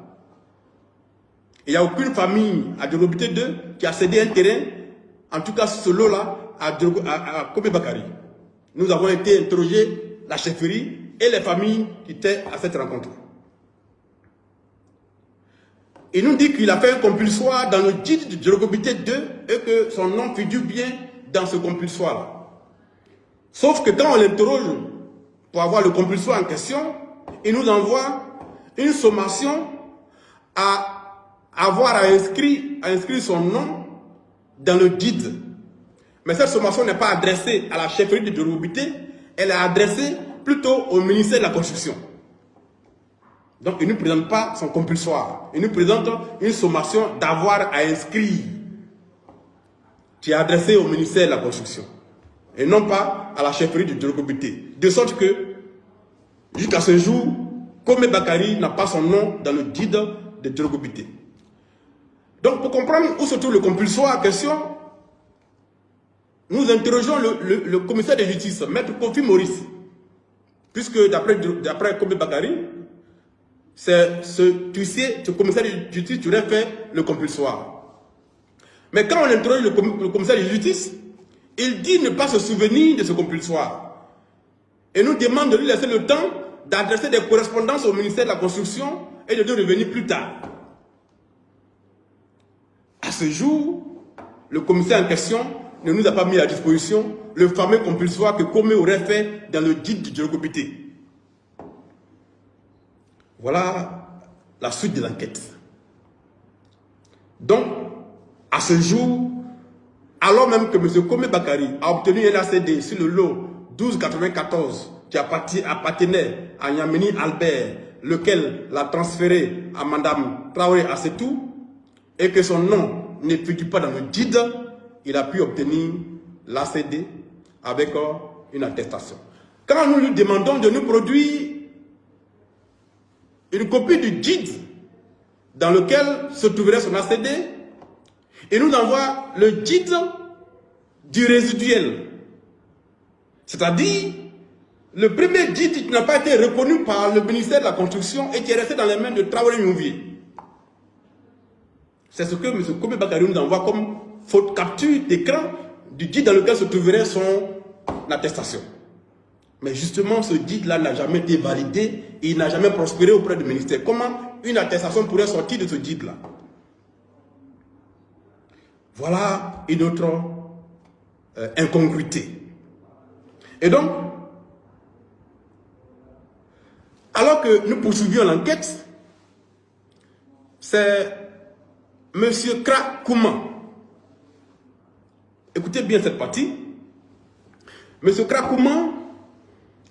A: Il n'y a aucune famille à Djologobité 2 qui a cédé un terrain, en tout cas ce lot-là, à Komé Bakary. Nous avons été interroger la chefferie et les familles qui étaient à cette rencontre. Il nous dit qu'il a fait un compulsoire dans le guide de Djologobité 2 et que son nom figure bien dans ce compulsoire-là. Sauf que quand on l'interroge pour avoir le compulsoire en question, il nous envoie une sommation à avoir à inscrire son nom dans le guide. Mais cette sommation n'est pas adressée à la chefferie de Djologobité, elle est adressée plutôt au ministère de la Construction. Donc il ne nous présente pas son compulsoire, il nous présente une sommation d'avoir à inscrire qui est adressée au ministère de la Construction et non pas à la chefferie de Djologobité. De sorte que jusqu'à ce jour, Komé Bakary n'a pas son nom dans le guide de Djologobité. Donc, pour comprendre où se trouve le compulsoire en question, nous interrogeons le commissaire de justice, Maître Kofi Maurice, puisque d'après Komé Bakary, c'est ce commissaire de justice qui aurait fait le compulsoire. Mais quand on interroge le commissaire de justice, il dit ne pas se souvenir de ce compulsoire. Et nous demande de lui laisser le temps d'adresser des correspondances au ministère de la Construction et de revenir plus tard. À ce jour, le commissaire en question ne nous a pas mis à disposition le fameux compulsoire que Komé aurait fait dans le guide de Djologobité. Voilà la suite de l'enquête. Donc, à ce jour, alors même que M. Komé Bakary a obtenu un ACD sur le lot 1294 qui appartenait à Nyameni Albert, lequel l'a transféré à Mme Traoré Assetou, et que son nom ne figure pas dans le guide, il a pu obtenir l'ACD avec une attestation. Quand nous lui demandons de nous produire une copie du guide dans lequel se trouverait son ACD, il nous envoie le guide du résiduel. C'est-à-dire, le premier guide qui n'a pas été reconnu par le ministère de la Construction et qui est resté dans les mains de Traoré Nyouvier. C'est ce que M. Kobe Bakary nous envoie comme faute capture d'écran du guide dans lequel se trouverait son attestation. Mais justement, ce guide-là n'a jamais été validé et il n'a jamais prospéré auprès du ministère. Comment une attestation pourrait sortir de ce guide-là? Voilà une autre incongruité. Et donc, alors que nous poursuivions l'enquête, c'est M. Krakouman. Écoutez bien cette partie. M. Krakouman,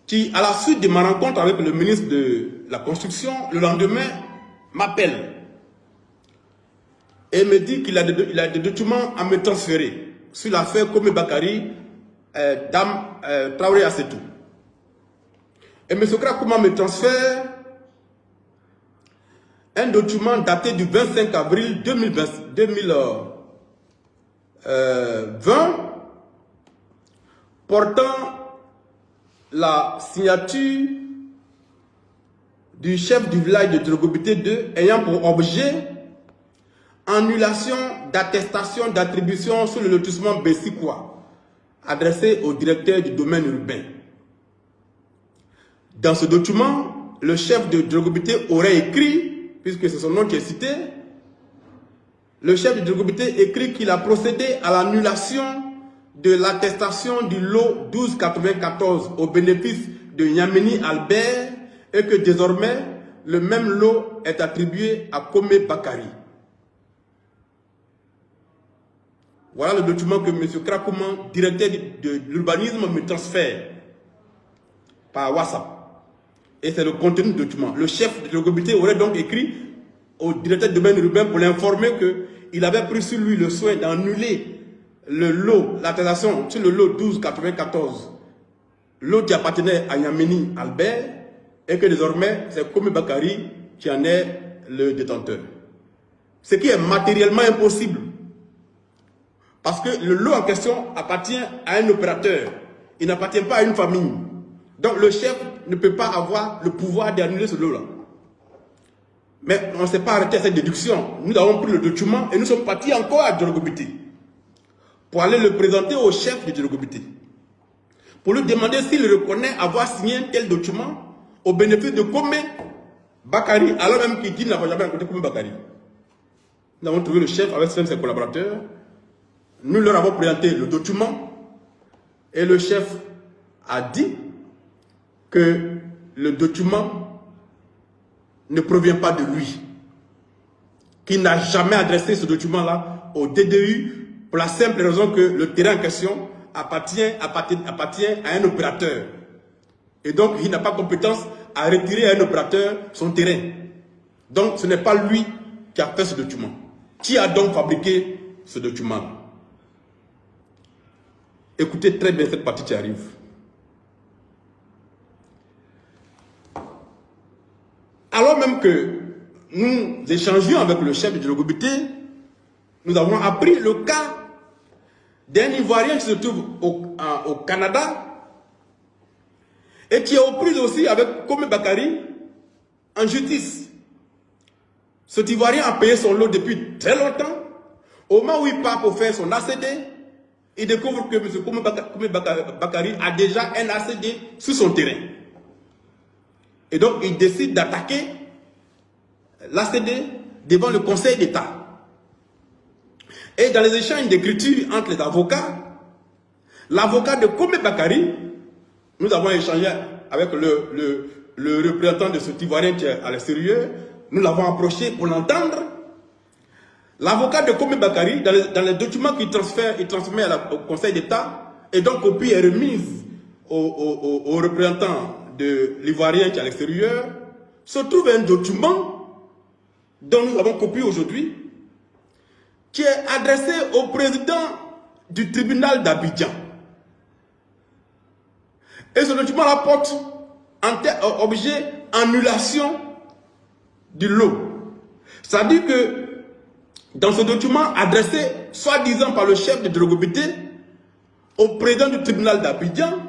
A: qui, à la suite de ma rencontre avec le ministre de la Construction, le lendemain, m'appelle et me dit qu'il a des documents à me transférer sur l'affaire Kobe Bakary, Dame Traoré Assetou. Et M. Krakouman me transfère un document daté du 25 avril 2020 portant la signature du chef du village de Drogobité 2 ayant pour objet annulation d'attestation d'attribution sur le lotissement Bessikwa adressé au directeur du domaine urbain. Dans ce document, le chef de Drogobité aurait écrit, puisque c'est son nom qui est cité, le chef de Drogobité écrit qu'il a procédé à l'annulation de l'attestation du lot 1294 au bénéfice de Yamini Albert et que désormais le même lot est attribué à Kome Bakary. Voilà le document que M. Krakouman, directeur de l'urbanisme, me transfère par WhatsApp. Et c'est le contenu du document. Le chef de Drogobité aurait donc écrit au directeur du domaine urbain pour l'informer qu'il avait pris sur lui le soin d'annuler le lot, l'attestation sur le lot 1294, lot qui appartenait à Yamini Albert, et que désormais c'est Kome Bakary qui en est le détenteur. Ce qui est matériellement impossible. Parce que le lot en question appartient à un opérateur. Il n'appartient pas à une famille. Donc le chef ne peut pas avoir le pouvoir d'annuler ce lot-là. Mais on ne s'est pas arrêté à cette déduction. Nous avons pris le document et nous sommes partis encore à Drogobité pour aller le présenter au chef de Drogobité, pour lui demander s'il reconnaît avoir signé un tel document au bénéfice de Kome Bakary, alors même qu'il dit qu'il n'a jamais rencontré Kome Bakary. Nous avons trouvé le chef avec certains de ses collaborateurs. Nous leur avons présenté le document et le chef a dit que le document ne provient pas de lui, qu'il n'a jamais adressé ce document-là au DDU pour la simple raison que le terrain en question appartient à un opérateur. Et donc, il n'a pas compétence à retirer à un opérateur son terrain. Donc, ce n'est pas lui qui a fait ce document. Qui a donc fabriqué ce document? Écoutez très bien cette partie qui arrive. Alors même que nous échangions avec le chef de Drogobité, nous avons appris le cas d'un Ivoirien qui se trouve au Canada et qui est aux prises aussi avec Kome Bakary en justice. Cet Ivoirien a payé son lot depuis très longtemps. Au moment où il part pour faire son ACD, il découvre que M. Kome Bakary a déjà un ACD sur son terrain. Et donc, il décide d'attaquer l'ACD devant le Conseil d'État. Et dans les échanges d'écriture entre les avocats, l'avocat de Kome Bakary, nous avons échangé avec le représentant de ce Ivoirien qui est à l'extérieur, nous l'avons approché pour l'entendre. L'avocat de Kome Bakary, dans les documents qu'il transmet au Conseil d'État, et donc copie est remise au représentant de l'Ivoirien qui est à l'extérieur, se trouve un document dont nous avons copie aujourd'hui, qui est adressé au président du tribunal d'Abidjan. Et ce document rapporte en objet annulation du lot. C'est-à-dire que dans ce document adressé, soi-disant par le chef de Drogobité, au président du tribunal d'Abidjan,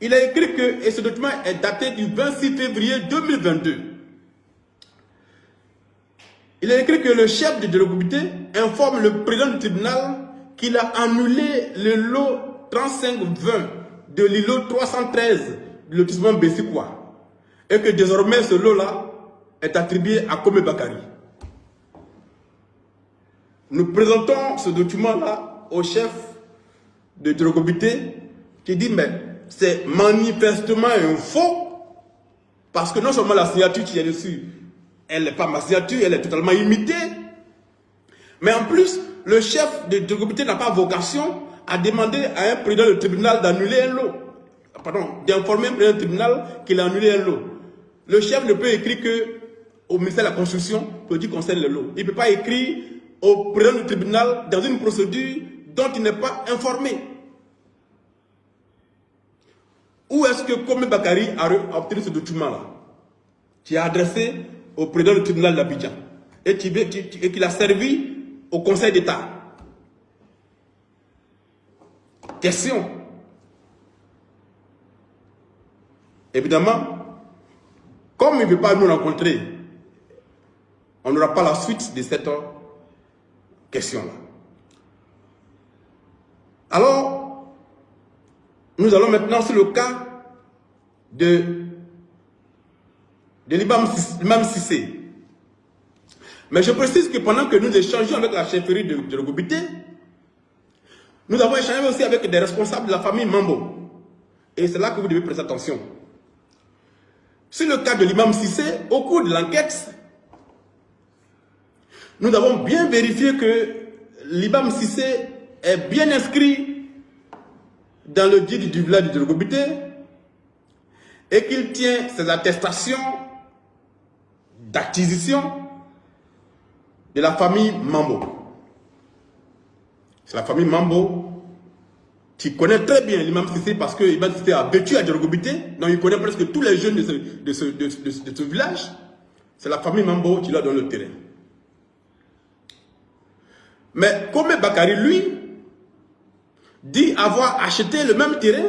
A: il a écrit que, et ce document est daté du 26 février 2022, il est écrit que le chef de Djorogobité informe le président du tribunal qu'il a annulé le lot 3520 de l'îlot 313 du lotissement Bessikwa et que désormais ce lot-là est attribué à Kome Bakari. Nous présentons ce document-là au chef de Djorogobité qui dit mais c'est manifestement un faux parce que non seulement la signature qui est dessus, elle n'est pas ma signature, elle est totalement imitée, mais en plus le chef de Djorogobité n'a pas vocation à demander à un président du tribunal d'annuler un lot. Pardon, d'informer un président du tribunal qu'il a annulé un lot. Le chef ne peut écrire qu'au ministère de la Construction pour dire qu'on concerne le lot. Il ne peut pas écrire au président du tribunal dans une procédure dont il n'est pas informé. Où est-ce que Kome Bakari a obtenu ce document-là qui a adressé au président du tribunal d'Abidjan et qu'il a servi au Conseil d'État? Question. Évidemment, comme il ne veut pas nous rencontrer, on n'aura pas la suite de cette question-là. Alors, nous allons maintenant sur le cas de l'imam Cissé. Mais je précise que pendant que nous échangeons avec la chefferie de Djorogobité, nous avons échangé aussi avec des responsables de la famille Mambo. Et c'est là que vous devez prester attention. Sur le cas de l'imam Cissé, au cours de l'enquête, nous avons bien vérifié que l'imam Cissé est bien inscrit dans le guide du village de Djorogobité et qu'il tient ses attestations d'acquisition de la famille Mambo. C'est la famille Mambo qui connaît très bien l'imam Cissé parce que l'imam Cissé a vécu à Djorogobité, donc il connaît presque tous les jeunes de ce village. C'est la famille Mambo qui leur donne le terrain. Mais Kome Bakari, lui, dit avoir acheté le même terrain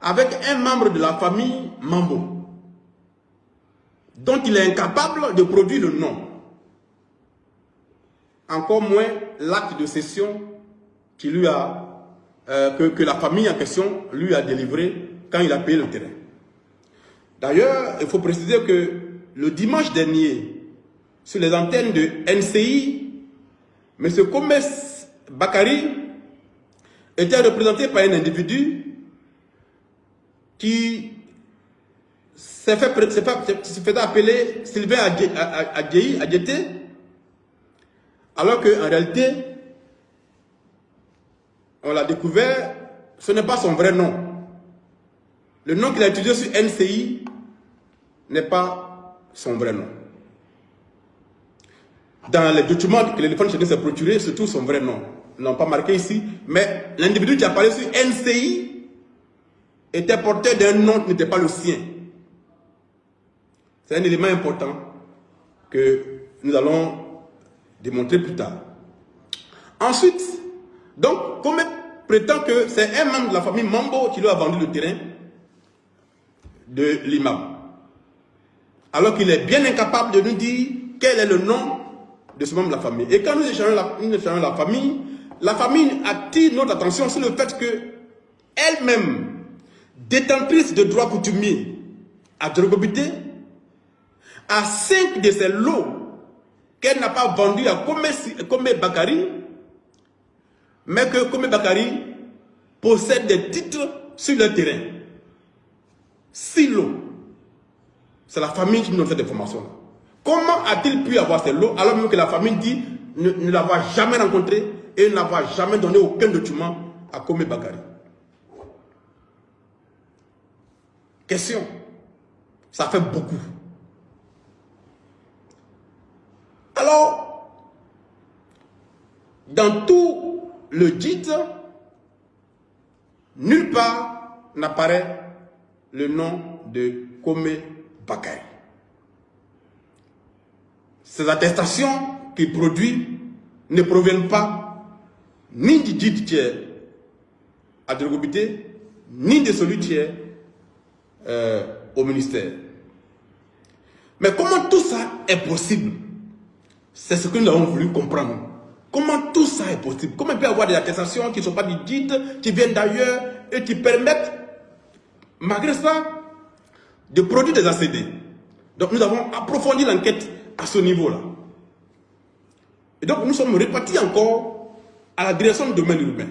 A: avec un membre de la famille Mambo, dont il est incapable de produire le nom. Encore moins l'acte de cession qui lui a, que la famille en question lui a délivré quand il a payé le terrain. D'ailleurs, il faut préciser que le dimanche dernier, sur les antennes de NCI, M. Kome Bakari était représenté par un individu qui se fait appeler Sylvain Adjété, alors qu'en réalité, on l'a découvert, ce n'est pas son vrai nom. Le nom qu'il a utilisé sur NCI n'est pas son vrai nom. Dans les documents que l'éléphant chéri s'est procuré, se trouve son vrai nom. Ils n'ont pas marqué ici, mais l'individu qui apparaît sur NCI était porteur d'un nom qui n'était pas le sien. C'est un élément important que nous allons démontrer plus tard. Ensuite, donc, Kome prétend que c'est un membre de la famille Mambo qui lui a vendu le terrain de l'imam. Alors qu'il est bien incapable de nous dire quel est le nom de ce membre de la famille. Et quand nous échangeons la famille attire notre attention sur le fait que elle-même, détentrice de droits coutumiers à Djorogobité, a 5 de ses lots qu'elle n'a pas vendus à Kome Bakari, mais que Kome Bakari possède des titres sur le terrain. 6 lots. C'est la famille qui nous donne cette information-là. Comment a-t-il pu avoir ces lots alors même que la famille dit ne l'avoir jamais rencontré et ne l'avoir jamais donné aucun document à Kome Bakari? Question. Ça fait beaucoup. Alors, dans tout le guide, nulle part n'apparaît le nom de Kome Bakari. Ces attestations qu'il produit ne proviennent pas ni du guide qui est à Djorogobité, ni de celui qui est au ministère. Mais comment tout ça est possible? C'est ce que nous avons voulu comprendre. Comment tout ça est possible? Comment il peut y avoir des attestations qui ne sont pas du guide, qui viennent d'ailleurs et qui permettent, malgré ça, de produire des ACD. Donc nous avons approfondi l'enquête à ce niveau-là. Et donc nous sommes répartis encore à la direction du domaine urbain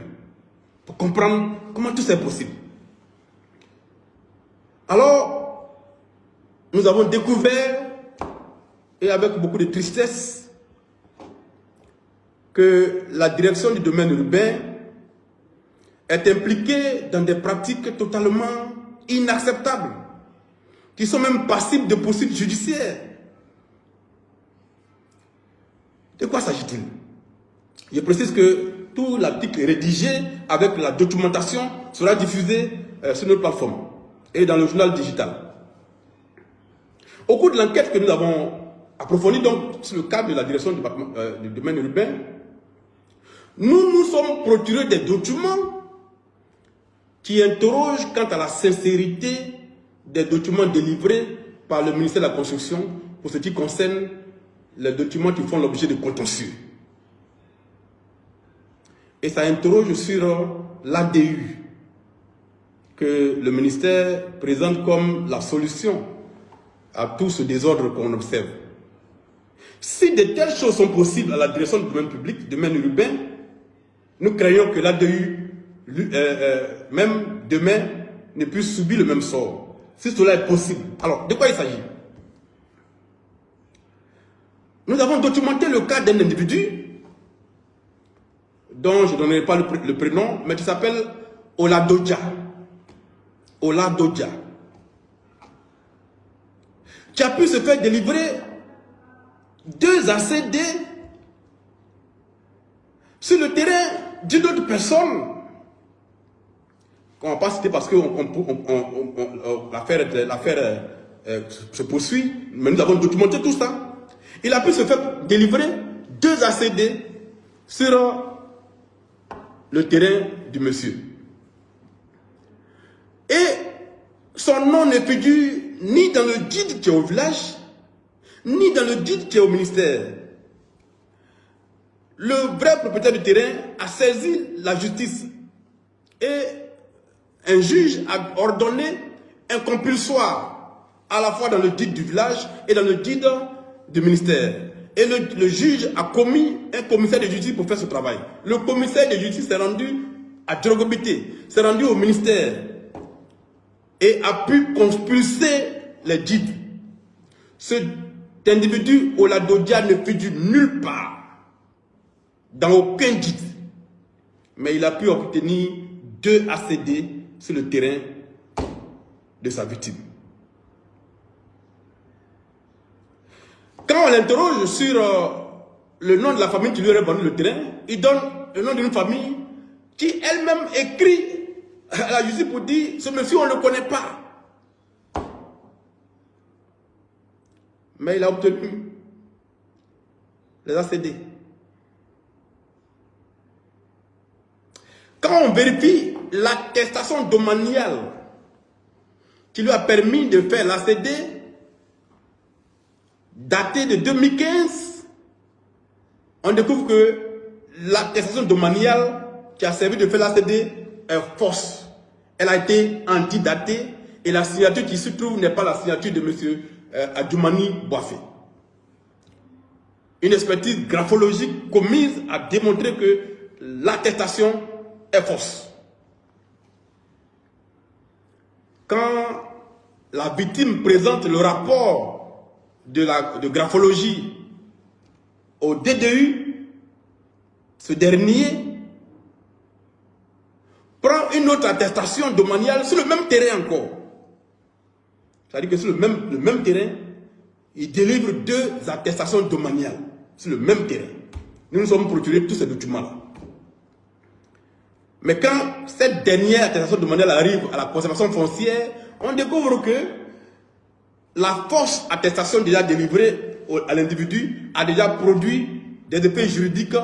A: pour comprendre comment tout ça est possible. Alors, nous avons découvert, et avec beaucoup de tristesse, que la direction du domaine urbain est impliquée dans des pratiques totalement inacceptables, qui sont même passibles de poursuites judiciaires. De quoi s'agit-il? Je précise que tout l'article rédigé avec la documentation sera diffusé sur notre plateforme et dans le journal digital. Au cours de l'enquête que nous avons approfondie, donc sur le cadre de la direction du domaine urbain, nous nous sommes procurés des documents qui interrogent quant à la sincérité des documents délivrés par le ministère de la Construction pour ce qui concerne les documents qui font l'objet de contentieux. Et ça interroge sur l'ADU que le ministère présente comme la solution à tout ce désordre qu'on observe. Si de telles choses sont possibles à la direction du domaine public, du domaine urbain, nous craignons que l'ADU, même demain, ne puisse subir le même sort. Si cela est possible. Alors, de quoi il s'agit? Nous avons documenté le cas d'un individu dont je ne donnerai pas le prénom, mais qui s'appelle Oladoja. Oladoja. Qui a pu se faire délivrer 2 ACD sur le terrain d'une autre personne. On ne va pas citer parce que l'affaire se poursuit, mais nous avons documenté tout ça. Il a pu se faire délivrer 2 ACD sur le terrain du monsieur. Et son nom ne figure ni dans le guide qui est au village, ni dans le guide qui est au ministère. Le vrai propriétaire du terrain a saisi la justice et un juge a ordonné un compulsoire à la fois dans le guide du village et dans le guide du ministère. Et le juge a commis un commissaire de justice pour faire ce travail. Le commissaire de justice s'est rendu à Djorogobité, s'est rendu au ministère et a pu compulser les guides. Cet individu, Oladoja, ne figure nulle part, dans aucun guide. Mais il a pu obtenir 2 ACD sur le terrain de sa victime. Quand on l'interroge sur le nom de la famille qui lui aurait vendu le terrain, il donne le nom d'une famille qui elle-même écrit à la justice pour dire ce monsieur on ne le connaît pas. Mais il a obtenu les ACD. Quand on vérifie l'attestation domaniale qui lui a permis de faire l'ACD, datée de 2015, on découvre que l'attestation domaniale qui a servi de faire l'ACD est fausse. Elle a été antidatée et la signature qui se trouve n'est pas la signature de M. Adjoumani Boafé. Une expertise graphologique commise a démontré que l'attestation est fausse. Quand la victime présente le rapport de graphologie au DDU, ce dernier prend une autre attestation domaniale sur le même terrain encore. C'est-à-dire que sur le même terrain, il délivre 2 attestations domaniales sur le même terrain. Nous nous sommes procurés tous ces documents-là. Mais quand cette dernière attestation domaniale arrive à la conservation foncière, on découvre que la fausse attestation déjà délivrée à l'individu a déjà produit des effets juridiques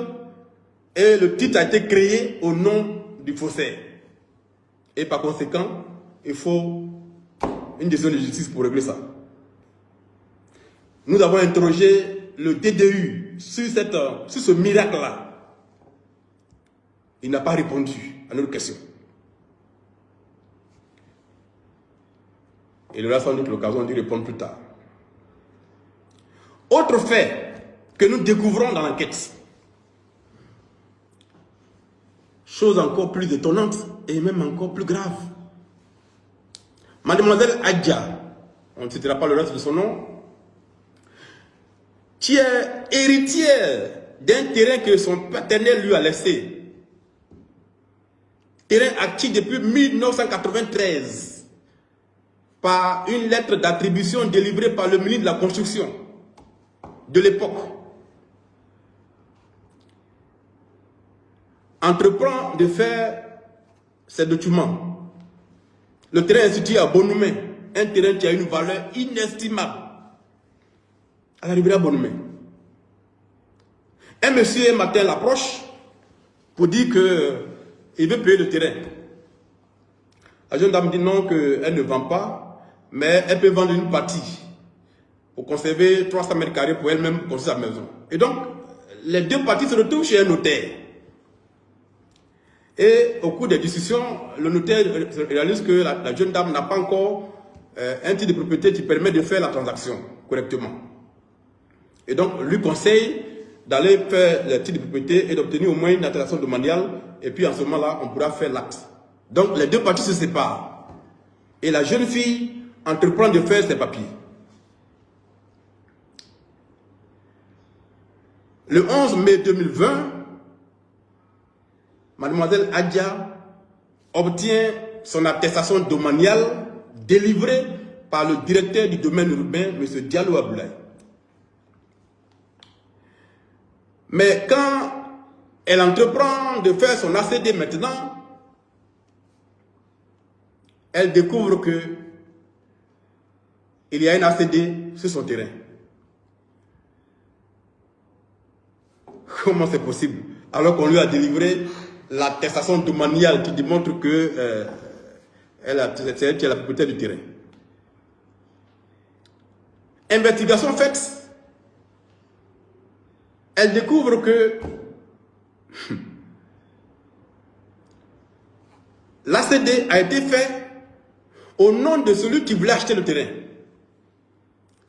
A: et le titre a été créé au nom du faussaire. Et par conséquent, il faut une décision de justice pour régler ça. Nous avons interrogé le DDU sur ce miracle-là, il n'a pas répondu à notre question. Il aura sans doute l'occasion d'y répondre plus tard. Autre fait que nous découvrons dans l'enquête, chose encore plus étonnante et même encore plus grave. Mademoiselle Adja, on ne citera pas le reste de son nom, qui est héritière d'un terrain que son paternel lui a laissé. Terrain acquis depuis 1993 par une lettre d'attribution délivrée par le ministre de la Construction de l'époque. Entreprend de faire ces documents. Le terrain est situé à Bonoumé, un terrain qui a une valeur inestimable. À la rivière Bonoumé. Un monsieur un matin l'approche pour dire qu'il veut payer le terrain. La jeune dame dit non, qu'elle ne vend pas, mais elle peut vendre une partie pour conserver 300 mètres carrés pour elle-même construire sa maison. Et donc, les deux parties se retrouvent chez un notaire. Et au cours des discussions, le notaire réalise que la jeune dame n'a pas encore un titre de propriété qui permet de faire la transaction correctement. Et donc, lui conseille d'aller faire le titre de propriété et d'obtenir au moins une attestation domaniale. Et puis, en ce moment-là, on pourra faire l'acte. Donc, les deux parties se séparent. Et la jeune fille entreprend de faire ses papiers. Le 11 mai 2020, Mademoiselle Adja obtient son attestation domaniale délivrée par le directeur du domaine urbain, M. Diallo Aboulaye. Mais quand elle entreprend de faire son ACD maintenant, elle découvre que il y a une ACD sur son terrain. Comment c'est possible? Alors qu'on lui a délivré l'attestation domaniale qui démontre que c'est elle qui est la propriétaire du terrain. Investigation faite, elle découvre que l'ACD a été fait au nom de celui qui voulait acheter le terrain.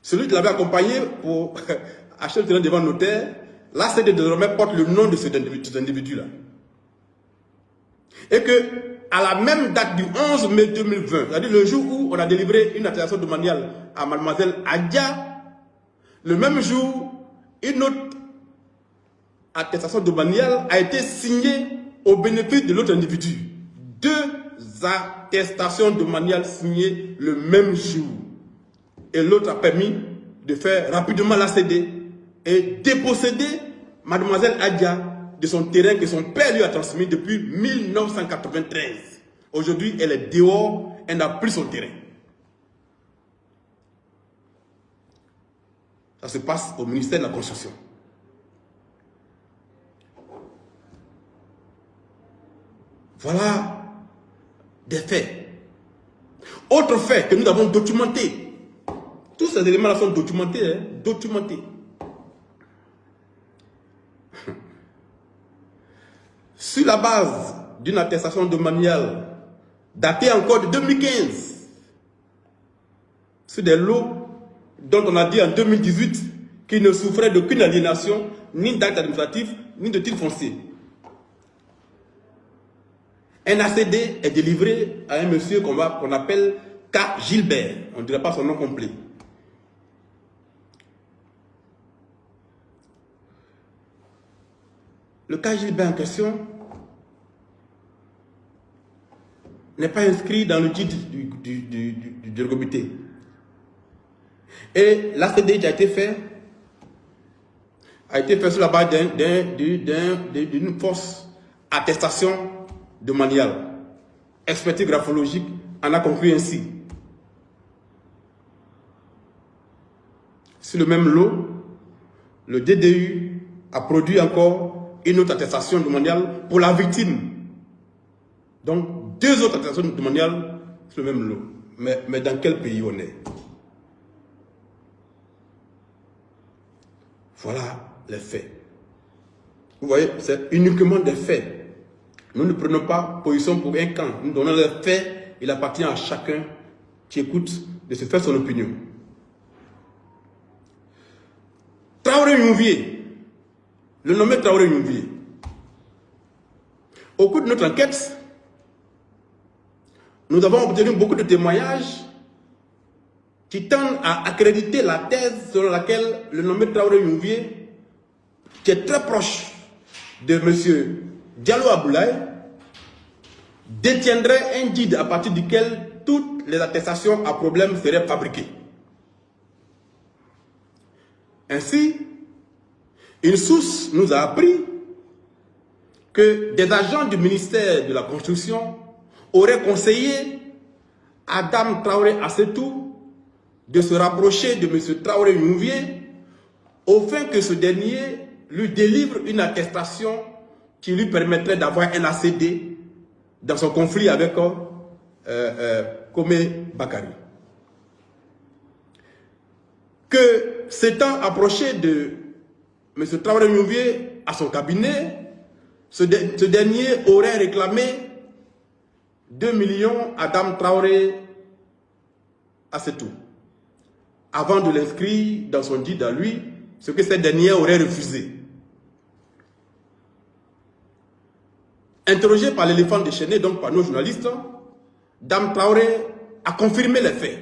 A: Celui qui l'avait accompagné pour acheter le terrain devant le notaire, l'ACD désormais porte le nom de cet individu-là. Et que, à la même date du 11 mai 2020, c'est-à-dire le jour où on a délivré une attestation domaniale à Mademoiselle Adja, le même jour, une autre attestation domaniale a été signée au bénéfice de l'autre individu. Deux attestations domaniales signées le même jour. Et l'autre a permis de faire rapidement l'ACD et déposséder Mademoiselle Adja de son terrain que son père lui a transmis depuis 1993. Aujourd'hui, elle est dehors, elle n'a plus son terrain. Ça se passe au ministère de la Construction. Voilà des faits. Autre fait que nous avons documenté. Tous ces éléments-là sont documentés, hein, documentés. Sur la base d'une attestation domaniale datée encore de 2015, sur des lots dont on a dit en 2018 qu'ils ne souffraient d'aucune aliénation, ni d'acte administratif, ni de titre foncier. Un ACD est délivré à un monsieur qu'on appelle K. Gilbert. On ne dirait pas son nom complet. Le cas Gilbert en question n'est pas inscrit dans le titre du comité. Et l'ACD qui a été fait sur la base d'une fausse attestation domaniale. Expertise graphologique en a conclu ainsi. Sur le même lot, le DDU a produit encore une autre attestation domaniale pour la victime. Donc, deux autres attestations domaniales sur le même lot. Mais dans quel pays on est? Voilà les faits. Vous voyez, c'est uniquement des faits. Nous ne prenons pas position pour un camp. Nous donnons les faits. Il appartient à chacun qui écoute de se faire son opinion. Traoré Yunvier, le nommé Traoré Yunvier. Au cours de notre enquête, nous avons obtenu beaucoup de témoignages qui tendent à accréditer la thèse selon laquelle le nommé Traoré Yunvier, qui est très proche de M. Diallo Aboulaye, détiendrait un guide à partir duquel toutes les attestations à problème seraient fabriquées. Ainsi, une source nous a appris que des agents du ministère de la Construction auraient conseillé à Dame Traoré Assetou de se rapprocher de M. Traoré Yunvier au fin que ce dernier lui délivre une attestation qui lui permettrait d'avoir un ACD dans son conflit avec Komé Bakari. Que s'étant approché de M. Traoré Yunvier à son cabinet, ce dernier aurait réclamé 2 millions à Dame Traoré Assetou, avant de l'inscrire dans son guide à lui, ce que cette dernière aurait refusé. Interrogé par l'éléphant déchaîné, donc par nos journalistes, Dame Traoré a confirmé les faits,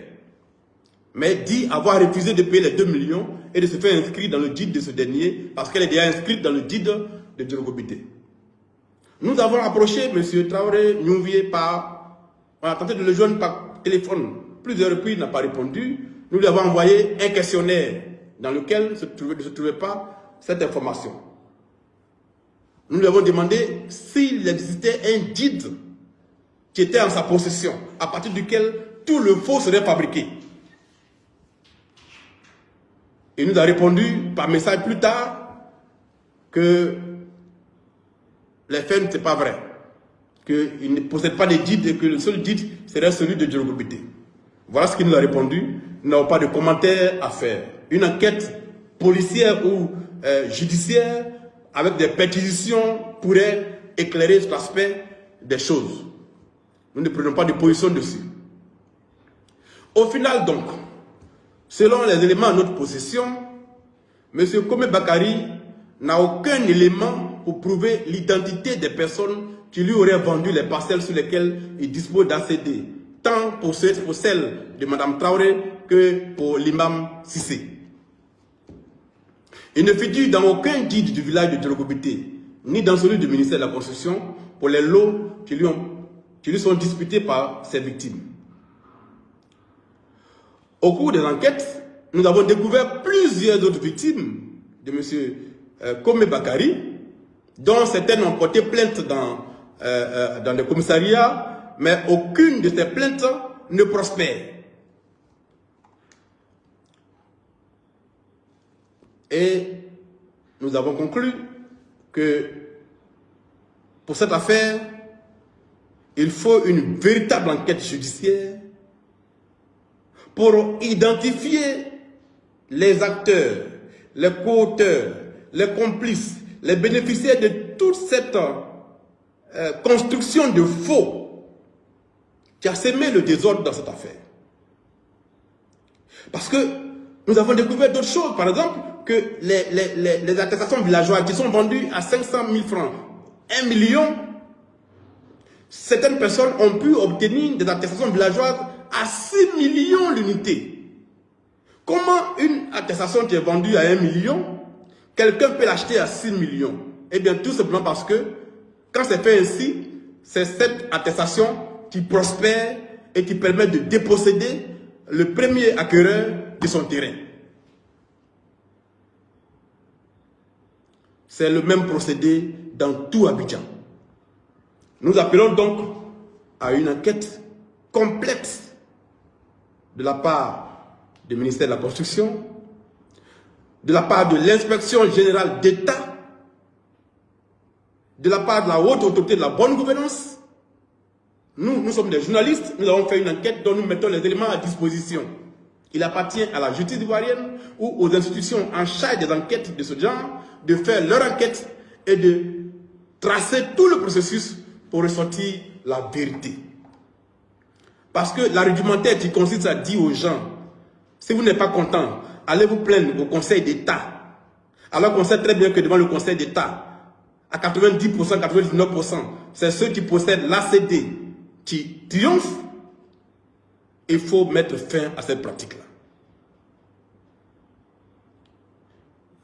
A: mais dit avoir refusé de payer les 2 millions et de se faire inscrire dans le guide de ce dernier parce qu'elle est déjà inscrite dans le guide de Djorogobité. Nous avons approché M. Traoré Yunvier on a tenté de le joindre par téléphone. Plusieurs reprises, il n'a pas répondu. Nous lui avons envoyé un questionnaire dans lequel ne se trouvait pas cette information. Nous lui avons demandé s'il existait un guide qui était en sa possession, à partir duquel tout le faux serait fabriqué. Il nous a répondu par message plus tard que les faits ne sont pas vrais, qu'il ne possède pas de guide et que le seul guide serait celui de Djorogobité. Voilà ce qu'il nous a répondu. Nous n'avons pas de commentaires à faire. Une enquête policière ou judiciaire avec des perquisitions pourrait éclairer cet aspect des choses. Nous ne prenons pas de position dessus. Au final donc, selon les éléments à notre possession, M. Komé Bakari n'a aucun élément pour prouver l'identité des personnes qui lui auraient vendu les parcelles sur lesquelles il dispose d'ACD, tant pour celles de Mme Traoré que pour l'imam Sissé. Il ne figure dans aucun guide du village de Djorogobité, ni dans celui du ministère de la Construction, pour les lots qui lui sont disputés par ses victimes. Au cours des enquêtes, nous avons découvert plusieurs autres victimes de M. Komé Bakari, dont certaines ont porté plainte dans les commissariats, mais aucune de ces plaintes ne prospère. Et nous avons conclu que pour cette affaire, il faut une véritable enquête judiciaire pour identifier les acteurs, les co-auteurs, les complices, les bénéficiaires de toute cette construction de faux qui a semé le désordre dans cette affaire. Parce que nous avons découvert d'autres choses, par exemple, que les attestations villageoises qui sont vendues à 500 000 francs, 1 million, certaines personnes ont pu obtenir des attestations villageoises à 6 millions l'unité. Comment une attestation qui est vendue à 1 million, quelqu'un peut l'acheter à 6 millions? Eh bien, tout simplement parce que, quand c'est fait ainsi, c'est cette attestation qui prospère et qui permet de déposséder le premier acquéreur de son terrain. C'est le même procédé dans tout Abidjan. Nous appelons donc à une enquête complète de la part du ministère de la Construction, de la part de l'inspection générale d'État, de la part de la haute autorité de la bonne gouvernance. Nous sommes des journalistes, nous avons fait une enquête dont nous mettons les éléments à disposition. Il appartient à la justice ivoirienne ou aux institutions en charge des enquêtes de ce genre de faire leur enquête et de tracer tout le processus pour ressortir la vérité. Parce que l'argumentaire qui consiste à dire aux gens, si vous n'êtes pas content, allez vous plaindre au Conseil d'État. Alors qu'on sait très bien que devant le Conseil d'État, à 90%, 99%, c'est ceux qui possèdent l'ACD qui triomphent. Il faut mettre fin à cette pratique-là.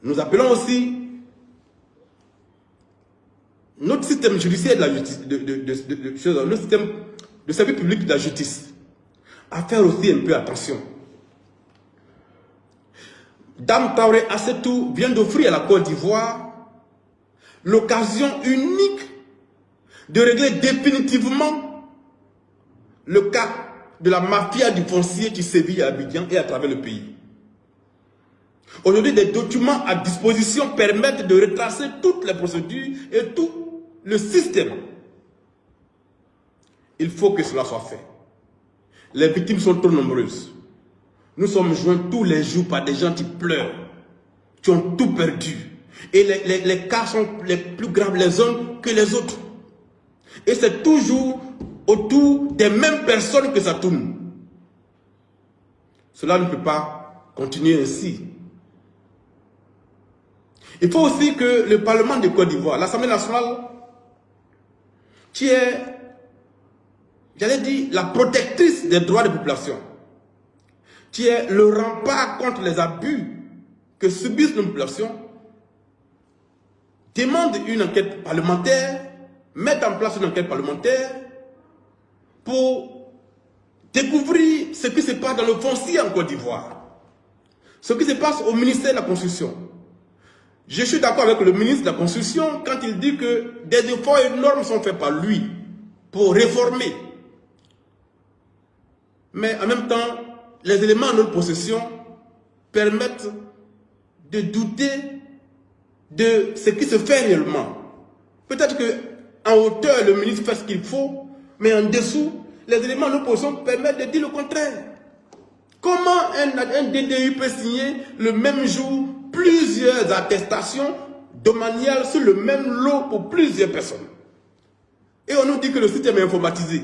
A: Nous appelons aussi notre système judiciaire de la justice, notre système de service public de la justice, à faire aussi un peu attention. Dame Traoré Assetou vient d'offrir à la Côte d'Ivoire l'occasion unique de régler définitivement le cas de la mafia du foncier qui sévit à Abidjan et à travers le pays. Aujourd'hui, des documents à disposition permettent de retracer toutes les procédures et tout le système. Il faut que cela soit fait. Les victimes sont trop nombreuses. Nous sommes joints tous les jours par des gens qui pleurent, qui ont tout perdu. Et les cas sont les plus graves les uns que les autres. Et c'est toujours autour des mêmes personnes que ça tourne. Cela ne peut pas continuer ainsi. Il faut aussi que le Parlement de Côte d'Ivoire, l'Assemblée nationale, qui est, j'allais dire, la protectrice des droits des populations, qui est le rempart contre les abus que subissent nos populations, demande une enquête parlementaire, mette en place une enquête parlementaire pour découvrir ce qui se passe dans le foncier en Côte d'Ivoire, ce qui se passe au ministère de la Construction. Je suis d'accord avec le ministre de la Construction quand il dit que des efforts énormes sont faits par lui pour réformer. Mais en même temps, les éléments en notre possession permettent de douter de ce qui se fait réellement. Peut-être qu'en hauteur, le ministre fait ce qu'il faut, mais en dessous, les éléments en notre possession permettent de dire le contraire. Comment un DDI peut signer le même jour plusieurs attestations domaniales sur le même lot pour plusieurs personnes? Et on nous dit que le système est informatisé.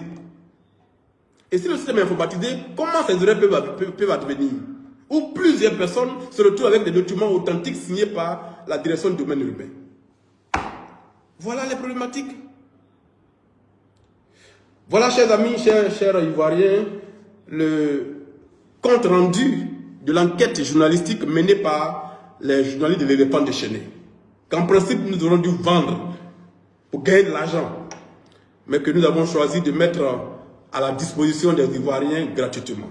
A: Et si le système est informatisé, comment ces erreurs peuvent advenir? Où plusieurs personnes se retrouvent avec des documents authentiques signés par la direction du domaine urbain. Voilà les problématiques. Voilà, chers amis, chers Ivoiriens, le compte rendu de l'enquête journalistique menée par les journalistes de l'éléphant déchaîné. Qu'en principe, nous aurions dû vendre pour gagner de l'argent, mais que nous avons choisi de mettre à la disposition des Ivoiriens gratuitement.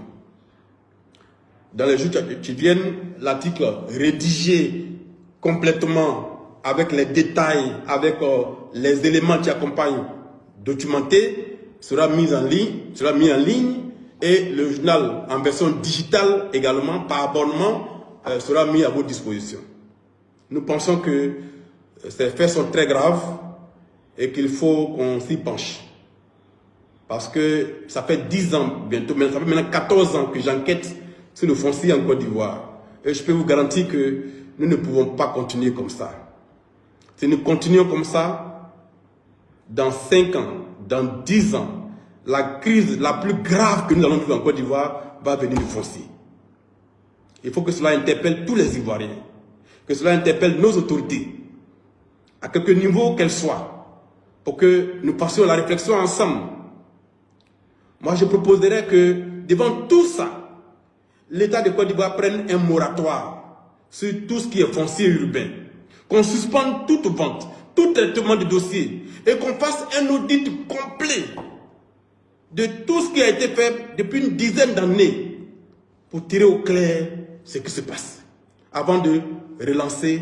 A: Dans les jours qui viennent, l'article rédigé complètement avec les détails, avec les éléments qui accompagnent, documentés, sera mis en ligne, et le journal en version digitale également, par abonnement, sera mis à votre disposition. Nous pensons que ces faits sont très graves et qu'il faut qu'on s'y penche. Parce que ça fait 10 ans bientôt, mais ça fait maintenant 14 ans que j'enquête sur le foncier en Côte d'Ivoire. Et je peux vous garantir que nous ne pouvons pas continuer comme ça. Si nous continuons comme ça, dans 5 ans, dans 10 ans, la crise la plus grave que nous allons vivre en Côte d'Ivoire va venir du foncier. Il faut que cela interpelle tous les Ivoiriens, que cela interpelle nos autorités, à quelque niveau qu'elles soient, pour que nous passions la réflexion ensemble. Moi, je proposerais que, devant tout ça, l'État de Côte d'Ivoire prenne un moratoire sur tout ce qui est foncier urbain, qu'on suspende toute vente, tout traitement de dossier, et qu'on fasse un audit complet de tout ce qui a été fait depuis une dizaine d'années pour tirer au clair ce qui se passe, avant de relancer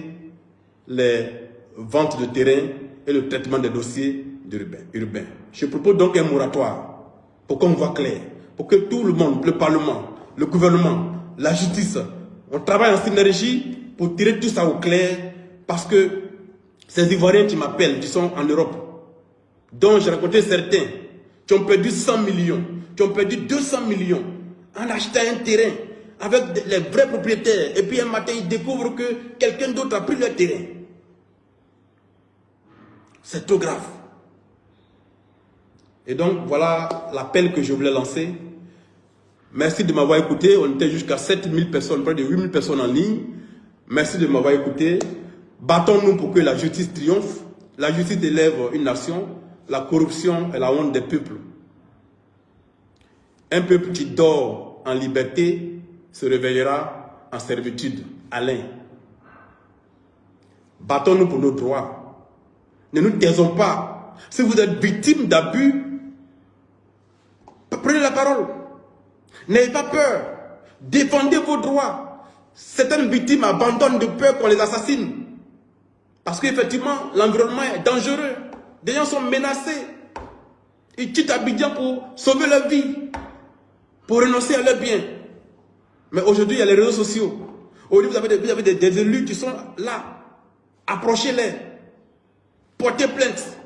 A: les ventes de terrain et le traitement des dossiers urbains. Je propose donc un moratoire pour qu'on voit clair, pour que tout le monde, le Parlement, le gouvernement, la justice, on travaille en synergie pour tirer tout ça au clair, parce que ces Ivoiriens qui m'appellent, qui sont en Europe, dont j'ai rencontré certains, qui ont perdu 100 millions, qui ont perdu 200 millions, en achetant un terrain, avec les vrais propriétaires. Et puis un matin, ils découvrent que quelqu'un d'autre a pris leur terrain. C'est trop grave. Et donc, voilà l'appel que je voulais lancer. Merci de m'avoir écouté. On était jusqu'à 7000 personnes, près de 8000 personnes en ligne. Merci de m'avoir écouté. Battons-nous pour que la justice triomphe. La justice élève une nation. La corruption est la honte des peuples. Un peuple qui dort en liberté se réveillera en servitude. Alain. Battons-nous pour nos droits. Ne nous taisons pas. Si vous êtes victime d'abus, prenez la parole. N'ayez pas peur. Défendez vos droits. Certaines victimes abandonnent de peur qu'on les assassine. Parce qu'effectivement, l'environnement est dangereux. Des gens sont menacés. Ils quittent Abidjan pour sauver leur vie. Pour renoncer à leurs biens. Mais aujourd'hui, il y a les réseaux sociaux. Aujourd'hui, vous avez des élus qui sont là. Approchez-les. Portez plainte.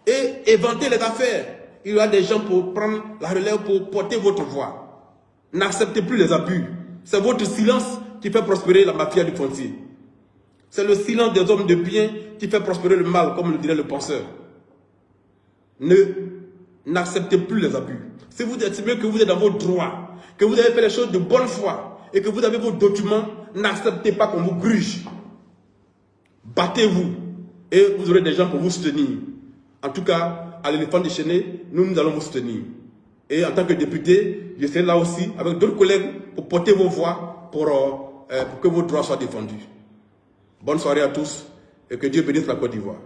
A: Et éventez les affaires. Il y a des gens pour prendre la relève pour porter votre voix. N'acceptez plus les abus. C'est votre silence qui fait prospérer la mafia du foncier. C'est le silence des hommes de bien qui fait prospérer le mal, comme le dirait le penseur. N'acceptez plus les abus. Si vous estimez que vous êtes dans vos droits, que vous avez fait les choses de bonne foi et que vous avez vos documents, n'acceptez pas qu'on vous gruge. Battez-vous et vous aurez des gens pour vous soutenir. En tout cas, à l'éléphant déchaîné, nous allons vous soutenir. Et en tant que député, je serai là aussi avec d'autres collègues pour porter vos voix pour que vos droits soient défendus. Bonne soirée à tous et que Dieu bénisse la Côte d'Ivoire.